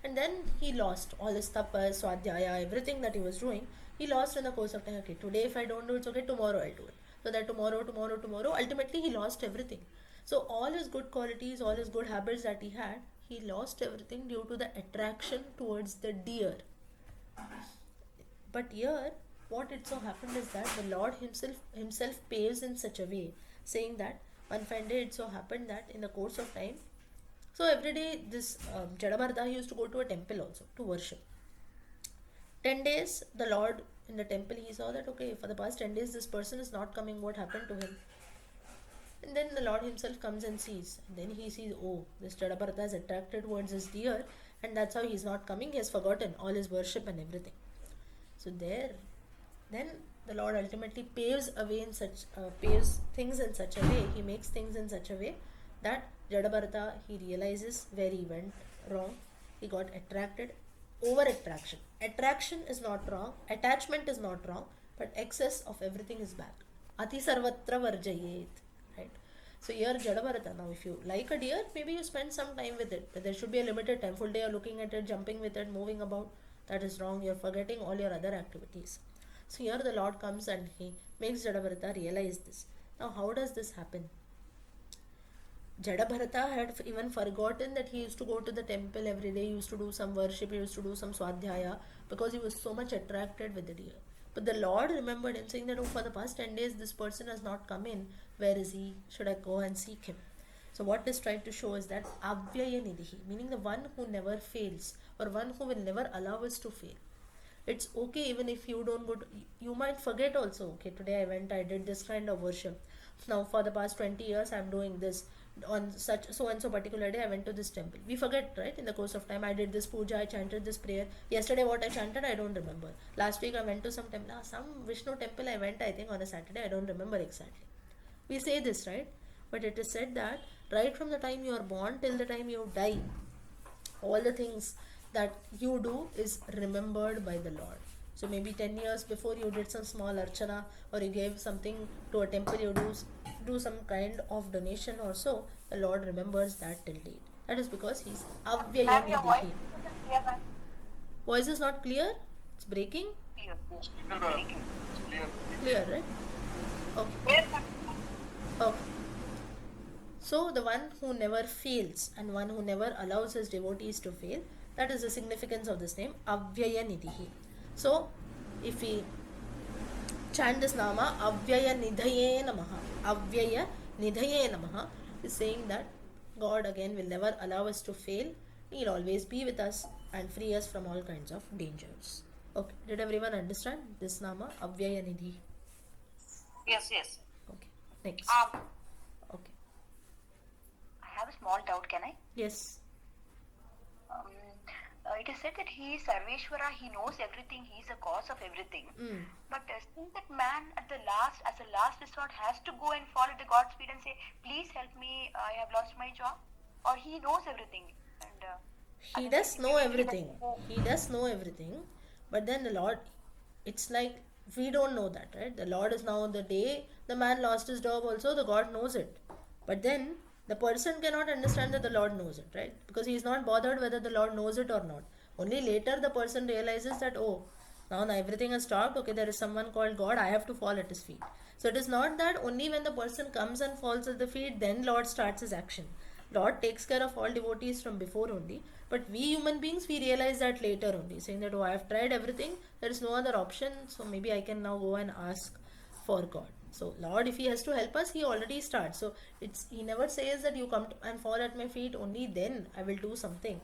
And then he lost all his tapas, swadhyaya, everything that he was doing. He lost in the course of time. Okay, today if I don't do it, it's okay, tomorrow I'll do it. So that tomorrow, ultimately he lost everything. So all his good qualities, all his good habits that he had, he lost everything due to the attraction towards the deer. But here, what it so happened is that the Lord himself paves in such a way, saying that one fine day it so happened that in the course of time, so every day this Jadabharata used to go to a temple also to worship. 10 days, the Lord in the temple, he saw that okay, for the past 10 days this person is not coming, what happened to him? And then the Lord himself comes and sees. And then he sees, oh, this Jadabharata is attracted towards his deer, and that's how he's not coming. He has forgotten all his worship and everything. So then the Lord ultimately paves things in such a way. He makes things in such a way that Jadabharata, he realizes where he went wrong. He got attracted. Over attraction. Attraction is not wrong. Attachment is not wrong. But excess of everything is bad. Ati sarvatra varjayet. Right? So here Jadabharata, now if you like a deer, maybe you spend some time with it. But there should be a limited time. Full day you're looking at it, jumping with it, moving about. That is wrong. You're forgetting all your other activities. So here the Lord comes and he makes Jadabharata realize this. Now how does this happen? Jadabharata had even forgotten that he used to go to the temple every day, he used to do some worship, he used to do some swadhyaya, because he was so much attracted with the deer. But the Lord remembered him, saying that, oh, for the past 10 days this person has not come in. Where is he? Should I go and seek him? So what this trying to show is that Avyaya Nidhi, meaning the one who never fails, or one who will never allow us to fail. It's okay even if you don't go to, you might forget also, okay, today I did this kind of worship. Now for the past 20 years I'm doing this. On such so and so particular day I went to this temple. We forget, right? In the course of time I did this puja, I chanted this prayer. Yesterday what I chanted I don't remember. Last week I went to some temple, some Vishnu temple I went, I think on a Saturday, I don't remember exactly. We say this, right? But it is said that right from the time you are born till the time you die, all the things that you do is remembered by the Lord. So maybe 10 years before you did some small archana, or you gave something to a temple, you do some kind of donation or so, the Lord remembers that till date. That is because he's Avyaya Ma'am, your voice Nidhi. isn't clear, ma'am. Voice is not clear? It's breaking? Clear. Yes, Very clear. it's clear. Clear, right? Okay. Clear, ma'am. Okay. So the one who never fails and one who never allows his devotees to fail, that is the significance of this name, Avyaya Nidhi. So if we chant this nama, Avyaya Nidhaye Namaha, Avyaya Nidhaye Namaha, is saying that God again will never allow us to fail. He'll always be with us and free us from all kinds of dangers. Okay, did everyone understand this nama, Avyaya Nidhi? Yes, yes. Okay, next. Okay, I have a small doubt, can I? yes. Um, it is said that he is Sarveshwara, he knows everything, he is the cause of everything. Mm. But since that man at the last, as a last resort, has to go and fall at the God's feet and say, please help me, I have lost my job? Or he knows everything? And He does know everything. He does know everything. But then the Lord, it's like we don't know that, right? The Lord is now the day the man lost his job, also the God knows it. But then the person cannot understand that the Lord knows it, right? Because he is not bothered whether the Lord knows it or not. Only later the person realizes that, oh, now everything has stopped. Okay, there is someone called God. I have to fall at his feet. So it is not that only when the person comes and falls at the feet, then Lord starts his action. Lord takes care of all devotees from before only. But we human beings, we realize that later only, saying that, oh, I have tried everything. There is no other option. So maybe I can now go and ask for God. So Lord, if he has to help us, he already starts. So he never says that you come and fall at my feet, only then I will do something.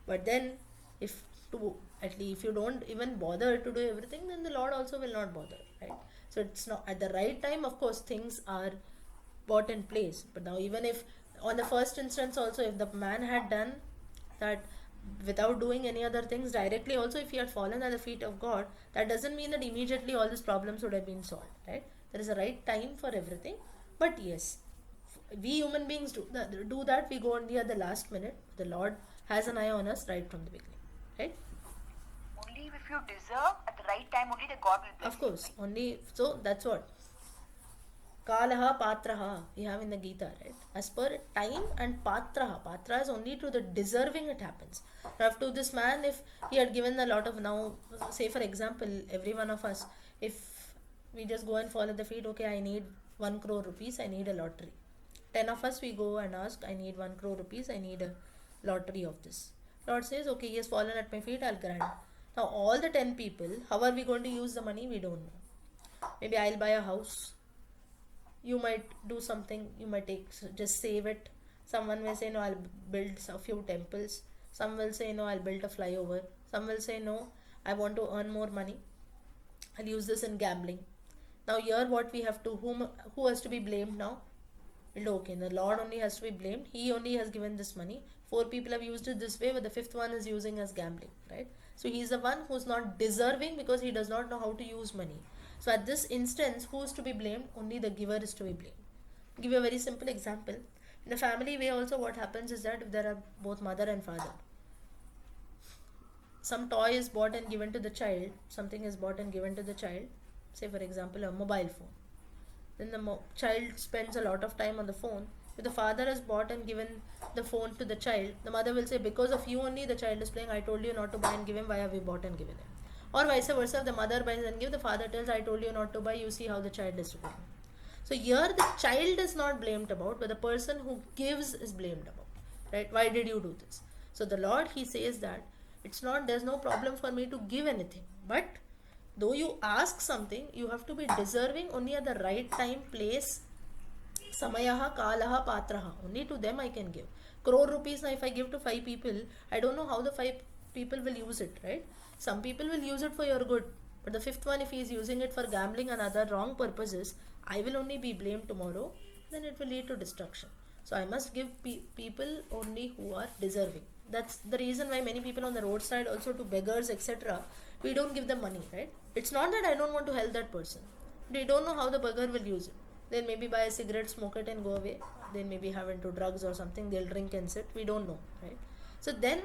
But then at least if you don't even bother to do everything, then the Lord also will not bother, right? So it's not at the right time, of course, things are brought in place. But now even if on the first instance also, if the man had done that without doing any other things directly, also if he had fallen at the feet of God, that doesn't mean that immediately all these problems would have been solved, right? There is a right time for everything. But yes, we human beings do that. We go only at the last minute. The Lord has an eye on us right from the beginning, right? only if you deserve at the right time, only the God will bless Of course, only so that's what Kalaha Patraha we have in the Gita, right? As per time and Patraha. Patra is only to the deserving it happens. Now, to this man, if he had given a lot of, now, say for example, every one of us, if we just go and fall at the feet, okay, I need 1 crore rupees, I need a lottery. 10 of us, we go and ask, I need 1 crore rupees, I need a lottery of this. Lord says, okay, he has fallen at my feet, I'll grant. Now, all the 10 people, how are we going to use the money? We don't know. Maybe I'll buy a house. You might do something, you might just save it. Someone may say, no, I'll build a few temples. Some will say, no, I'll build a flyover. Some will say, no, I want to earn more money, I'll use this in gambling. Now here what we have to, who has to be blamed now? Okay, the Lord only has to be blamed. He only has given this money. 4 people have used it this way, but the 5th one is using as gambling, right? So he is the one who's not deserving because he does not know how to use money. So at this instance, who is to be blamed? Only the giver is to be blamed. I'll give you a very simple example. In the family way also, what happens is that if there are both mother and father, some toy is bought and given to the child, something is bought and given to the child, say for example a mobile phone. Then the child spends a lot of time on the phone. If the father has bought and given the phone to the child, the mother will say, because of you only the child is playing, I told you not to buy and give him, why have you bought and given him? Or vice versa, if the mother buys and gives, the father tells, I told you not to buy, you see how the child is doing. So here the child is not blamed about, but the person who gives is blamed about, right? Why did you do this? So the Lord, he says that it's not, there's no problem for me to give anything, but though you ask something, you have to be deserving only at the right time, place, samayaha, kalaha, patraha. Only to them I can give. Crore rupees now if I give to 5 people, I don't know how the 5 people will use it, right? Some people will use it for your good. But the 5th one, if he is using it for gambling and other wrong purposes, I will only be blamed tomorrow. Then it will lead to destruction. So I must give people only who are deserving. That's the reason why many people on the roadside, also to beggars, etc., we don't give them money, right? It's not that I don't want to help that person. They don't know how the beggar will use it. They'll maybe buy a cigarette, smoke it and go away. They'll maybe have into drugs or something. They'll drink and sit. We don't know, right? So then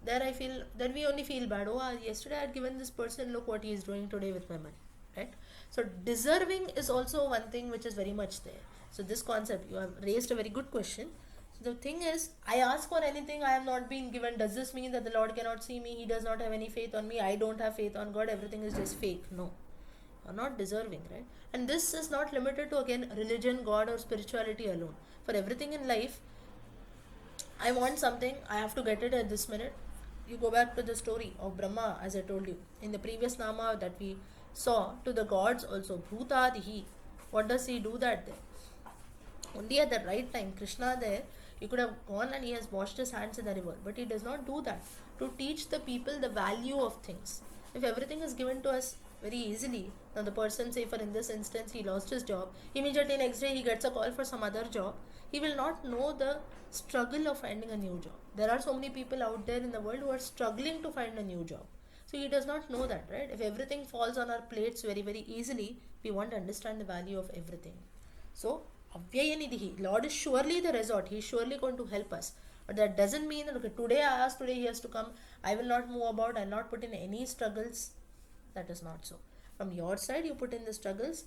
There I feel, then we only feel bad. Oh, yesterday I had given this person, look what he is doing today with my money, right? So deserving is also one thing which is very much there. So this concept, you have raised a very good question. So the thing is, I ask for anything, I have not been given. Does this mean that the Lord cannot see me? He does not have any faith on me. I don't have faith on God. Everything is just fake. No, are not deserving, right? And this is not limited to, again, religion, God, or spirituality alone. For everything in life, I want something, I have to get it at this minute. You go back to the story of Brahma, as I told you in the previous Nama that we saw, to the gods also. Bhutadihi. What does he do that there? Only at the right time, Krishna there, you could have gone and he has washed his hands in the river, but he does not do that to teach the people the value of things. If everything is given to us very easily, now the person, say for in this instance, he lost his job, immediately next day he gets a call for some other job, he will not know the struggle of finding a new job. There are so many people out there in the world who are struggling to find a new job. So he does not know that, right? If everything falls on our plates very, very easily, we won't understand the value of everything. So, Avyayanidhi, Lord is surely the resort. He is surely going to help us. But that doesn't mean that, okay, today I ask, today he has to come. I will not move about. I will not put in any struggles. That is not so. From your side, you put in the struggles.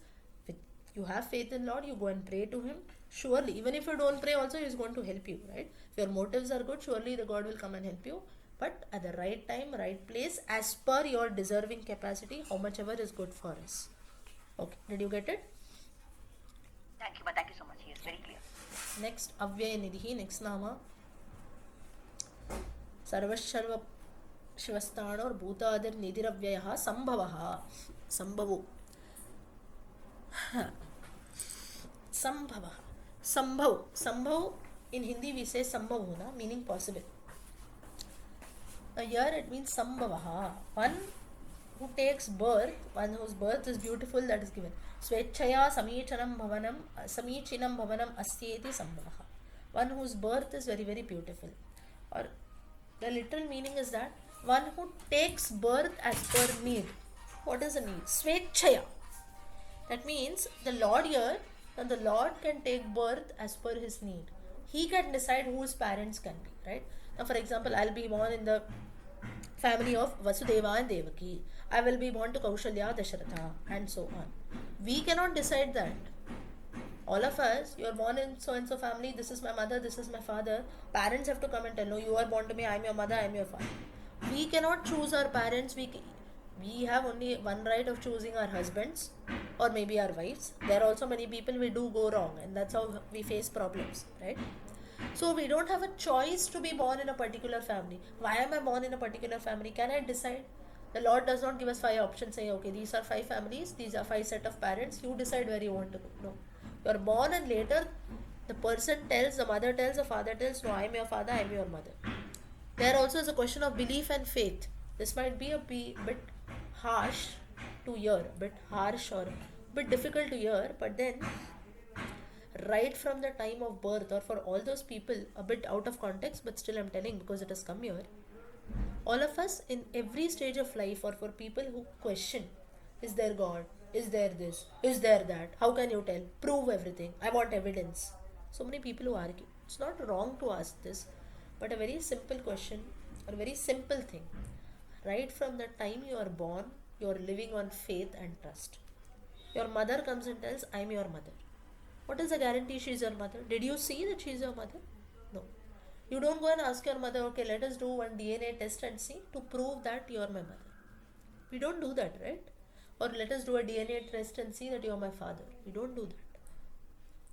With, you have faith in Lord, you go and pray to Him. Surely, even if you don't pray also, He is going to help you, right? If your motives are good, surely the God will come and help you. But at the right time, right place, as per your deserving capacity, how much ever is good for us. Okay, did you get it? Thank you, but thank you so much. Yes, very clear. Next, Avyaya Nidhi, next Nama. सर्वशर्व शिवस्थान और भूतादिर निधिरव्ययः संभवः संभवो संभवः संभव संभव in Hindi we say संभव होना meaning possible. Here it means संभवः, one who takes birth, one whose birth is beautiful, that is given. Swechaya samichinam bhavanam asyeti sambhavah. One whose birth is very, very beautiful. Or the literal meaning is that one who takes birth as per need. What is the need? Swechaya. That means the Lord here, and the Lord can take birth as per his need. He can decide whose parents can be, right? Now, for example, I'll be born in the family of Vasudeva and Devaki. I will be born to Kaushalya, Dasharatha, and so on. We cannot decide that. All of us, you are born in so and so family, this is my mother, this is my father. Parents have to come and tell, no, you are born to me, I am your mother, I am your father. We cannot choose our parents. We have only one right of choosing our husbands or maybe our wives. There are also many people we do go wrong, and that's how we face problems, right? So we don't have a choice to be born in a particular family. Why am I born in a particular family? Can I decide? The Lord does not give us 5 options saying, okay, these are 5 families, these are 5 set of parents, you decide where you want to go. No. You are born and later the person tells, the mother tells, the father tells, no, I am your father, I am your mother. There also is a question of belief and faith. This might be a bit harsh to hear, a bit harsh or a bit difficult to hear, but then right from the time of birth, or for all those people, a bit out of context, but still I'm telling because it has come here. All of us in every stage of life, or for people who question, is there God? Is there this? Is there that? How can you tell? Prove everything. I want evidence. So many people who argue. It's not wrong to ask this, but a very simple question or a very simple thing. Right from the time you are born, you are living on faith and trust. Your mother comes and tells, I am your mother. What is the guarantee she is your mother? Did you see that she is your mother? No. You don't go and ask your mother, okay, let us do one DNA test and see to prove that you are my mother. We don't do that, right? Or let us do a DNA test and see that you are my father. We don't do that.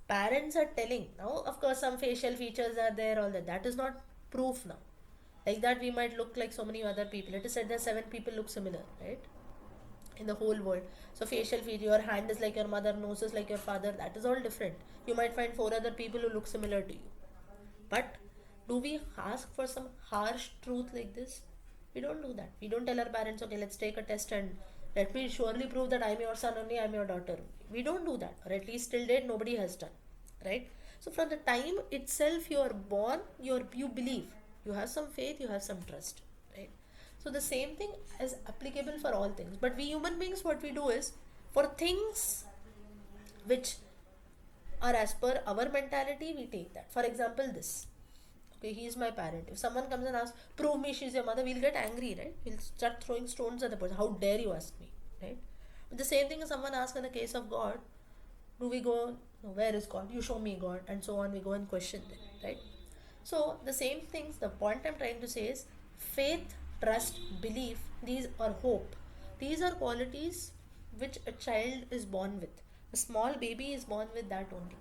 Parents are telling. Now, of course, some facial features are there, all that. That is not proof now. Like that, we might look like so many other people. It is said that 7 people look similar, right? In the whole world. So facial feature, your hand is like your mother, nose is like your father. That is all different. You might find 4 other people who look similar to you. But do we ask for some harsh truth like this? We don't do that. We don't tell our parents, okay, let's take a test and let me surely prove that I'm your son only, I'm your daughter only. We don't do that. Or at least till date, nobody has done. Right? So from the time itself you are born, you believe. You have some faith, you have some trust. Right? So the same thing is applicable for all things. But we human beings, what we do is, for things which are as per our mentality, we take that. For example, this. Okay, he is my parent. If someone comes and asks, prove me she's your mother, we'll get angry, right? We'll start throwing stones at the person. How dare you ask me, right? But the same thing if someone asks in the case of God, do we go, no, where is God? You show me God, and so on. We go and question them, right? So the same things. The point I'm trying to say is faith, trust, belief. These are hope. These are qualities which a child is born with. A small baby is born with that only.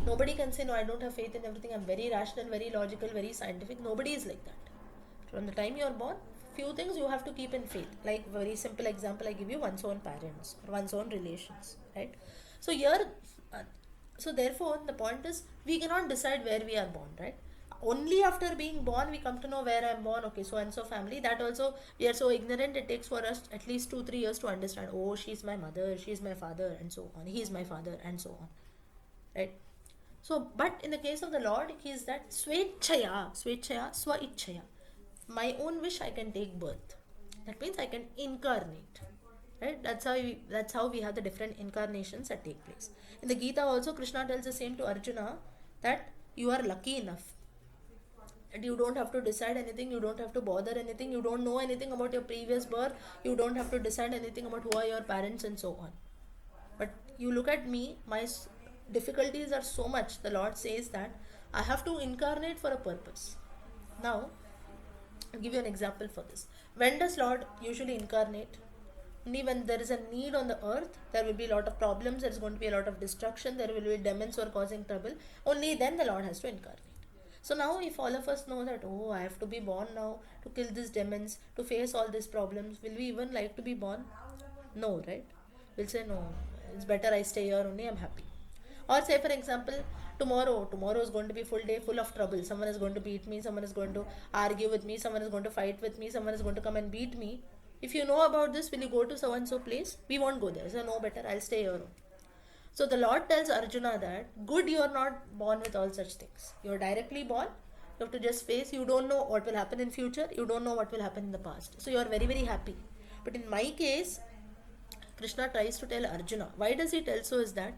Nobody can say, no, I don't have faith in everything. I'm very rational, very logical, very scientific. Nobody is like that. From the time you are born, few things you have to keep in faith. Like very simple example, I give you one's own parents or one's own relations, right? So here, uh, so therefore, the point is we cannot decide where we are born, right? Only after being born we come to know where I'm born. Okay, so and so family. That also we are so ignorant. It takes for us at least 2-3 years to understand. Oh, she's my mother, she's my father, and so on. He is my father, and so on, right? So, but in the case of the Lord, He is that swechaya, swa-ichchaya. My own wish, I can take birth. That means I can incarnate. Right? That's how we have the different incarnations that take place. In the Gita also, Krishna tells the same to Arjuna that you are lucky enough. And you don't have to decide anything, you don't have to bother anything, you don't know anything about your previous birth, you don't have to decide anything about who are your parents and so on. But you look at me, my difficulties are so much. The Lord says that I have to incarnate for a purpose. Now, I'll give you an example for this. When does Lord usually incarnate? Only when there is a need on the earth, there will be a lot of problems, there is going to be a lot of destruction, there will be demons who are causing trouble. Only then the Lord has to incarnate. So now, if all of us know that, oh, I have to be born now to kill these demons, to face all these problems, will we even like to be born? No, right? We'll say, no, it's better I stay here only, I'm happy. Or say, for example, tomorrow is going to be full day, full of trouble. Someone is going to beat me, someone is going to argue with me, someone is going to fight with me, someone is going to come and beat me. If you know about this, will you go to so and so place? We won't go there. So, no, better, I'll stay here. So the Lord tells Arjuna that good, you are not born with all such things. You are directly born. You have to just face. You don't know what will happen in future. You don't know what will happen in the past. So you are very, very happy. But in my case, Krishna tries to tell Arjuna. Why does he tell so? Is that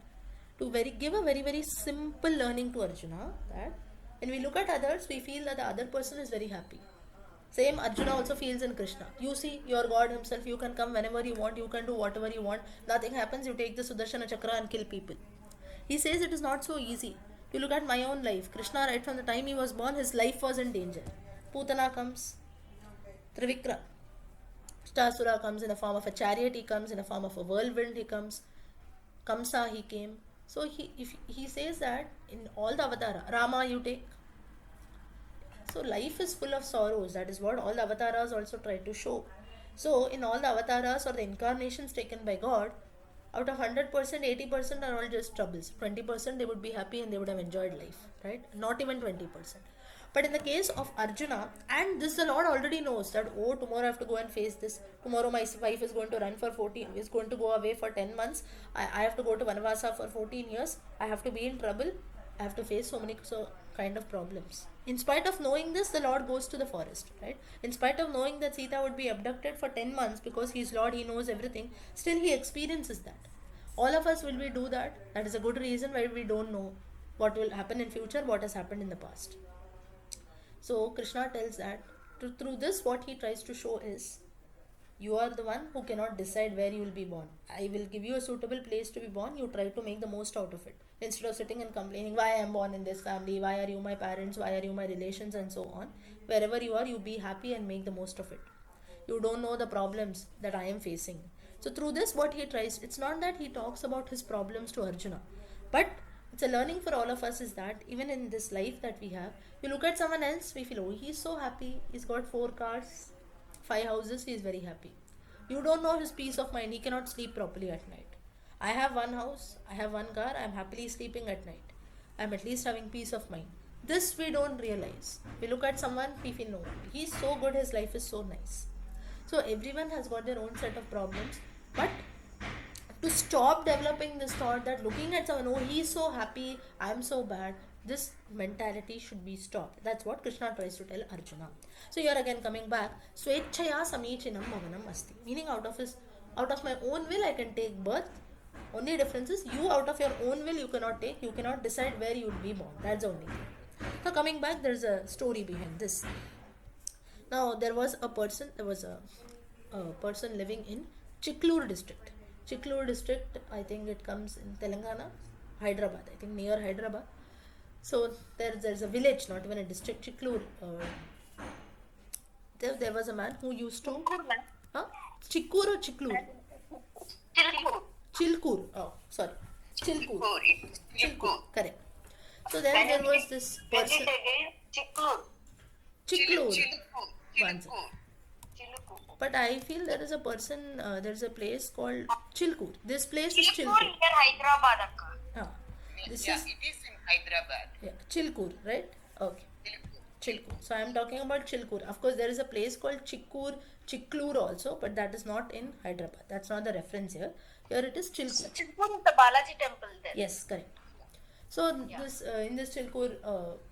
to give a very, very simple learning to Arjuna, that when we look at others, we feel that the other person is very happy. Same Arjuna also feels in Krishna. You see, you are God Himself. You can come whenever you want. You can do whatever you want. Nothing happens. You take the Sudarshana Chakra and kill people. He says it is not so easy. You look at my own life. Krishna, right from the time he was born, his life was in danger. Putana comes. Trivikra. Shtasura comes in the form of a chariot. He comes in the form of a whirlwind. He comes. Kamsa, he came. So he says that in all the avatara, Rama you take. So life is full of sorrows. That is what all the avatars also try to show. So in all the avatars or the incarnations taken by God, out of 100%, 80% are all just troubles. 20% they would be happy and they would have enjoyed life, right? Not even 20%. But in the case of Arjuna, and this the Lord already knows that, oh, tomorrow I have to go and face this. Tomorrow my wife is going to run for 14, is going to go away for 10 months. I have to go to Vanvasa for 14 years. I have to be in trouble. I have to face so many kind of problems. In spite of knowing this, the Lord goes to the forest, right? In spite of knowing that Sita would be abducted for 10 months because He is Lord, He knows everything, still He experiences that. All of us, will we do that? That is a good reason why we don't know what will happen in future, what has happened in the past. So Krishna tells that through this, what he tries to show is, you are the one who cannot decide where you will be born. I will give you a suitable place to be born. You try to make the most out of it. Instead of sitting and complaining, why I am born in this family, why are you my parents, why are you my relations, and so on. Wherever you are, you be happy and make the most of it. You don't know the problems that I am facing. So through this, what he tries, it's not that he talks about his problems to Arjuna, but it's a learning for all of us is that even in this life that we have, you look at someone else, we feel, oh, he's so happy, he's got 4 cars, 5 houses, he is very happy. You don't know his peace of mind, he cannot sleep properly at night. I have 1 house, I have 1 car, I am happily sleeping at night. I am at least having peace of mind. This we don't realize. We look at someone, we feel, no, he's so good, his life is so nice. So everyone has got their own set of problems, but to stop developing this thought that looking at someone, oh, he's so happy, I'm so bad, this mentality should be stopped. That's what Krishna tries to tell Arjuna. So here again coming back, swechchaya samichinam bhavanam asti, meaning out of my own will I can take birth. Only difference is you out of your own will you cannot take, you cannot decide where you will be born. That's the only thing. Now coming back, there's a story behind this. Now there was a person living in Chicklur district. Chicklur district, I think it comes in Telangana, Hyderabad. I think near Hyderabad. So there's a village, not even a district, Chicklur. There was a man who used to, huh? Chikkur or Chicklur? Chilkur. Chilkur. Oh, sorry, Chilkur. Chilkur. Correct. So there was this When person. it again, Chikkur. Chicklur. Chilkur. One second. But I feel there is a person, there is a place called Chilkur. This place is Chilkur Chilkur. near Hyderabad, akka. Ah, this Yeah, is it is in Hyderabad. Chilkur, right? Okay. Chilkur. So I am talking about Chilkur. Of course, there is a place called Chicklur also, but that is not in Hyderabad. That's not the reference here. Here it is Chilkur. Chilkur is the Balaji temple there. Yes, correct. So this in this Chilkur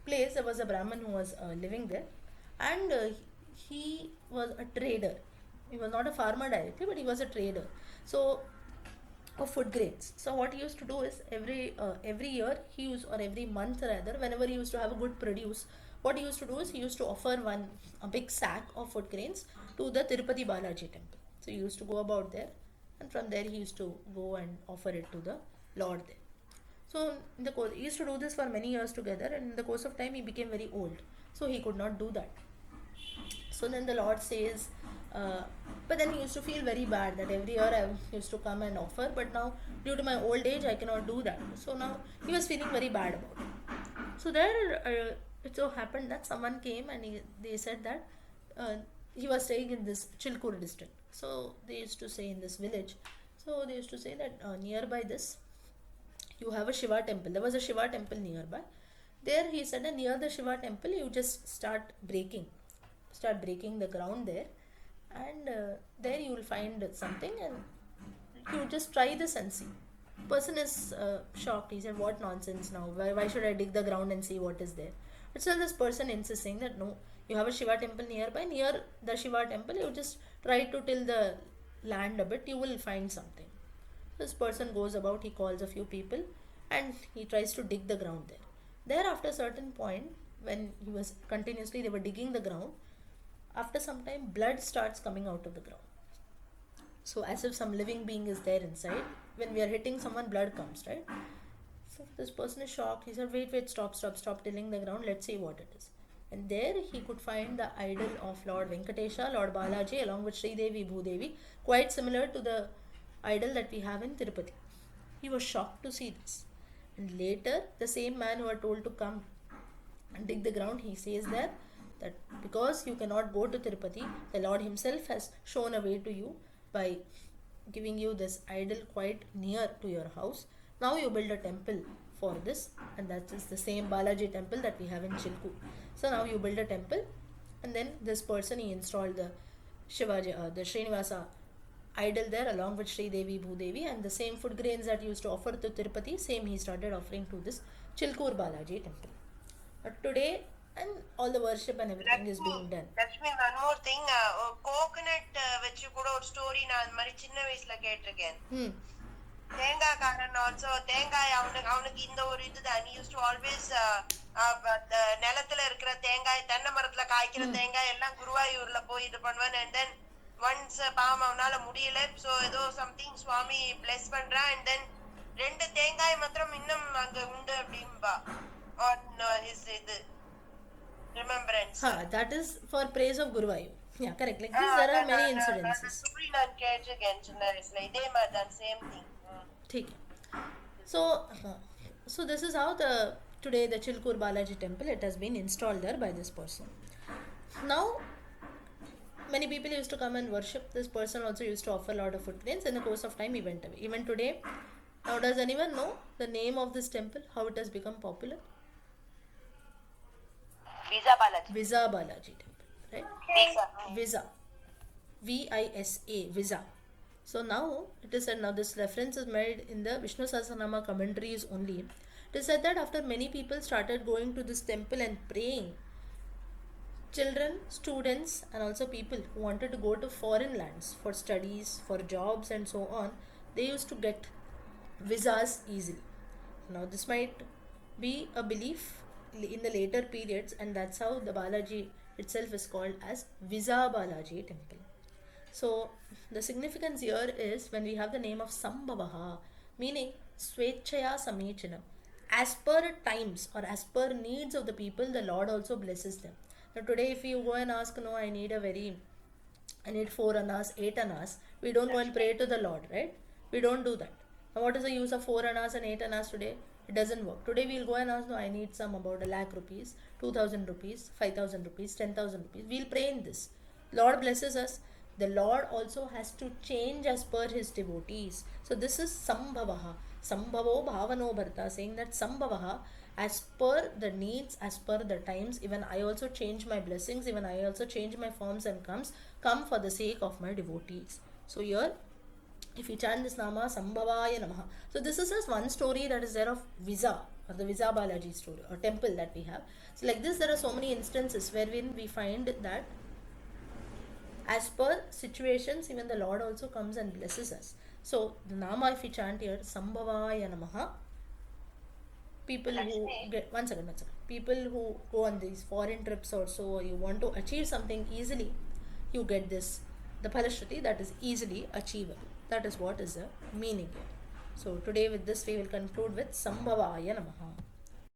place, there was a Brahmin who was living there, and he was a trader. He was not a farmer directly, but he was a trader. So of food grains. So what he used to do is every year he used, or every month rather, whenever he used to have a good produce, what he used to do is he used to offer a big sack of food grains to the Tirupati Balaji temple. So he used to go about there, and from there he used to go and offer it to the Lord there. So in the course, he used to do this for many years together, and in the course of time he became very old, so he could not do that. So then the Lord says, but then he used to feel very bad that every year I used to come and offer, but now due to my old age I cannot do that. So now he was feeling very bad about it. So there it so happened that someone came and they said that he was staying in this Chilkur district. So they used to say in this village. So they used to say that nearby this you have a Shiva temple. There was a Shiva temple nearby. There he said that near the Shiva temple you just start breaking the ground there, and there you will find something, and you just try this and see. Person is shocked. He said, what nonsense now, why should I dig the ground and see what is there? But still this person insists, saying that no, you have a Shiva temple nearby. Near the Shiva temple you just try to till the land a bit, you will find something. This person goes about, he calls a few people, and he tries to dig the ground there. After a certain point, when he was continuously, they were digging the ground, after some time blood starts coming out of the ground. So as if some living being is there inside. When we are hitting someone, blood comes, right? So this person is shocked. He said, wait, stop tilling the ground, let's see what it is. And there he could find the idol of Lord Venkatesha, Lord Balaji, along with Sri Devi, Bhudevi, quite similar to the idol that we have in Tirupati. He was shocked to see this. And later, the same man who had told to come and dig the ground, he says there that because you cannot go to Tirupati, the Lord himself has shown a way to you by giving you this idol quite near to your house. Now you build a temple for this, and that is the same Balaji temple that we have in Chilku. So now you build a temple, and then this person, he installed the Shivaji, the Srinivasa idol there along with Sri Devi, Bhudevi, and the same food grains that he used to offer to Tirupati, same he started offering to this Chilkur Balaji temple. But today, and all the worship and everything is being done. Lakshmi, one more thing. Coconut வச்சு கூட ஒரு story நான் அந்த மாதிரி சின்ன வயசுல கேட்டிருக்கேன். தேங்காய்காரன் also தேங்காய் அவனுக்கு இந்த ஒரு இதுதான். He used to always நிலத்துல இருக்கிற தேங்காய், தென்னை மரத்துல காய்க்கிற தேங்காய் எல்லாம் குருவாயூர்ல போய் இது பண்ணுவேன். And then once பாவம் அவனால முடியல, so ஏதோ something சுவாமி bless பண்றா, and then 2 தேங்காய் மாத்திரம் இன்னும் அங்க உண்டு அப்படிம்பா on his இது remembrance. That is for praise of Guruvayur. Yeah, correct. Like this, there are many incidences. Story நான் கேட்டிருக்கேன் சின்ன வயசுல. இதே மாதிரி தான், same thing. ठीक है. So this is how today the Chilkur Balaji temple, it has been installed there by this person. Now many people used to come and worship. This person also used to offer a lot of food grains. In the course of time he went away. Even today, now does anyone know the name of this temple, how it has become popular? Visa Balaji temple, right? Visa. Visa. Visa. So now it is said, now this reference is made in the Vishnu Sahasranama commentaries only. It is said that after many people started going to this temple and praying, children, students, and also people who wanted to go to foreign lands for studies, for jobs and so on, they used to get visas easily. Now this might be a belief in the later periods, and that's how the Balaji itself is called as Visa Balaji temple. So the significance here is when we have the name of Sambhavaha, meaning Swechaya Samichinam. As per times or as per needs of the people, the Lord also blesses them. Now today if you go and ask, no, I need 4 annas, 8 annas, we don't go and pray to the Lord, right? We don't do that. Now what is the use of 4 annas and 8 annas today? It doesn't work. Today we'll go and ask, no, I need some about 1,00,000 rupees, 2,000 rupees, 5,000 rupees, 10,000 rupees. We'll pray in this. Lord blesses us. The Lord also has to change as per his devotees. So this is Sambhavaha. Sambhavo Bhavano Bharta, saying that Sambhavaha, as per the needs, as per the times, even I also change my blessings, even I also change my forms and come for the sake of my devotees. So here, if you chant this Nama, Sambhavaya Namaha. So this is just one story that is there of Visa, or the Visa Balaji story, or temple that we have. So like this, there are so many instances wherein we find that as per situations, even the Lord also comes and blesses us. So the Nama, if we chant here, Sambhavaya Namaha, people who get one second, people who go on these foreign trips or so, you want to achieve something easily, you get this, the Phalashruti that is easily achievable. That is what is the meaning here. So today with this we will conclude with Sambhavaya Namaha.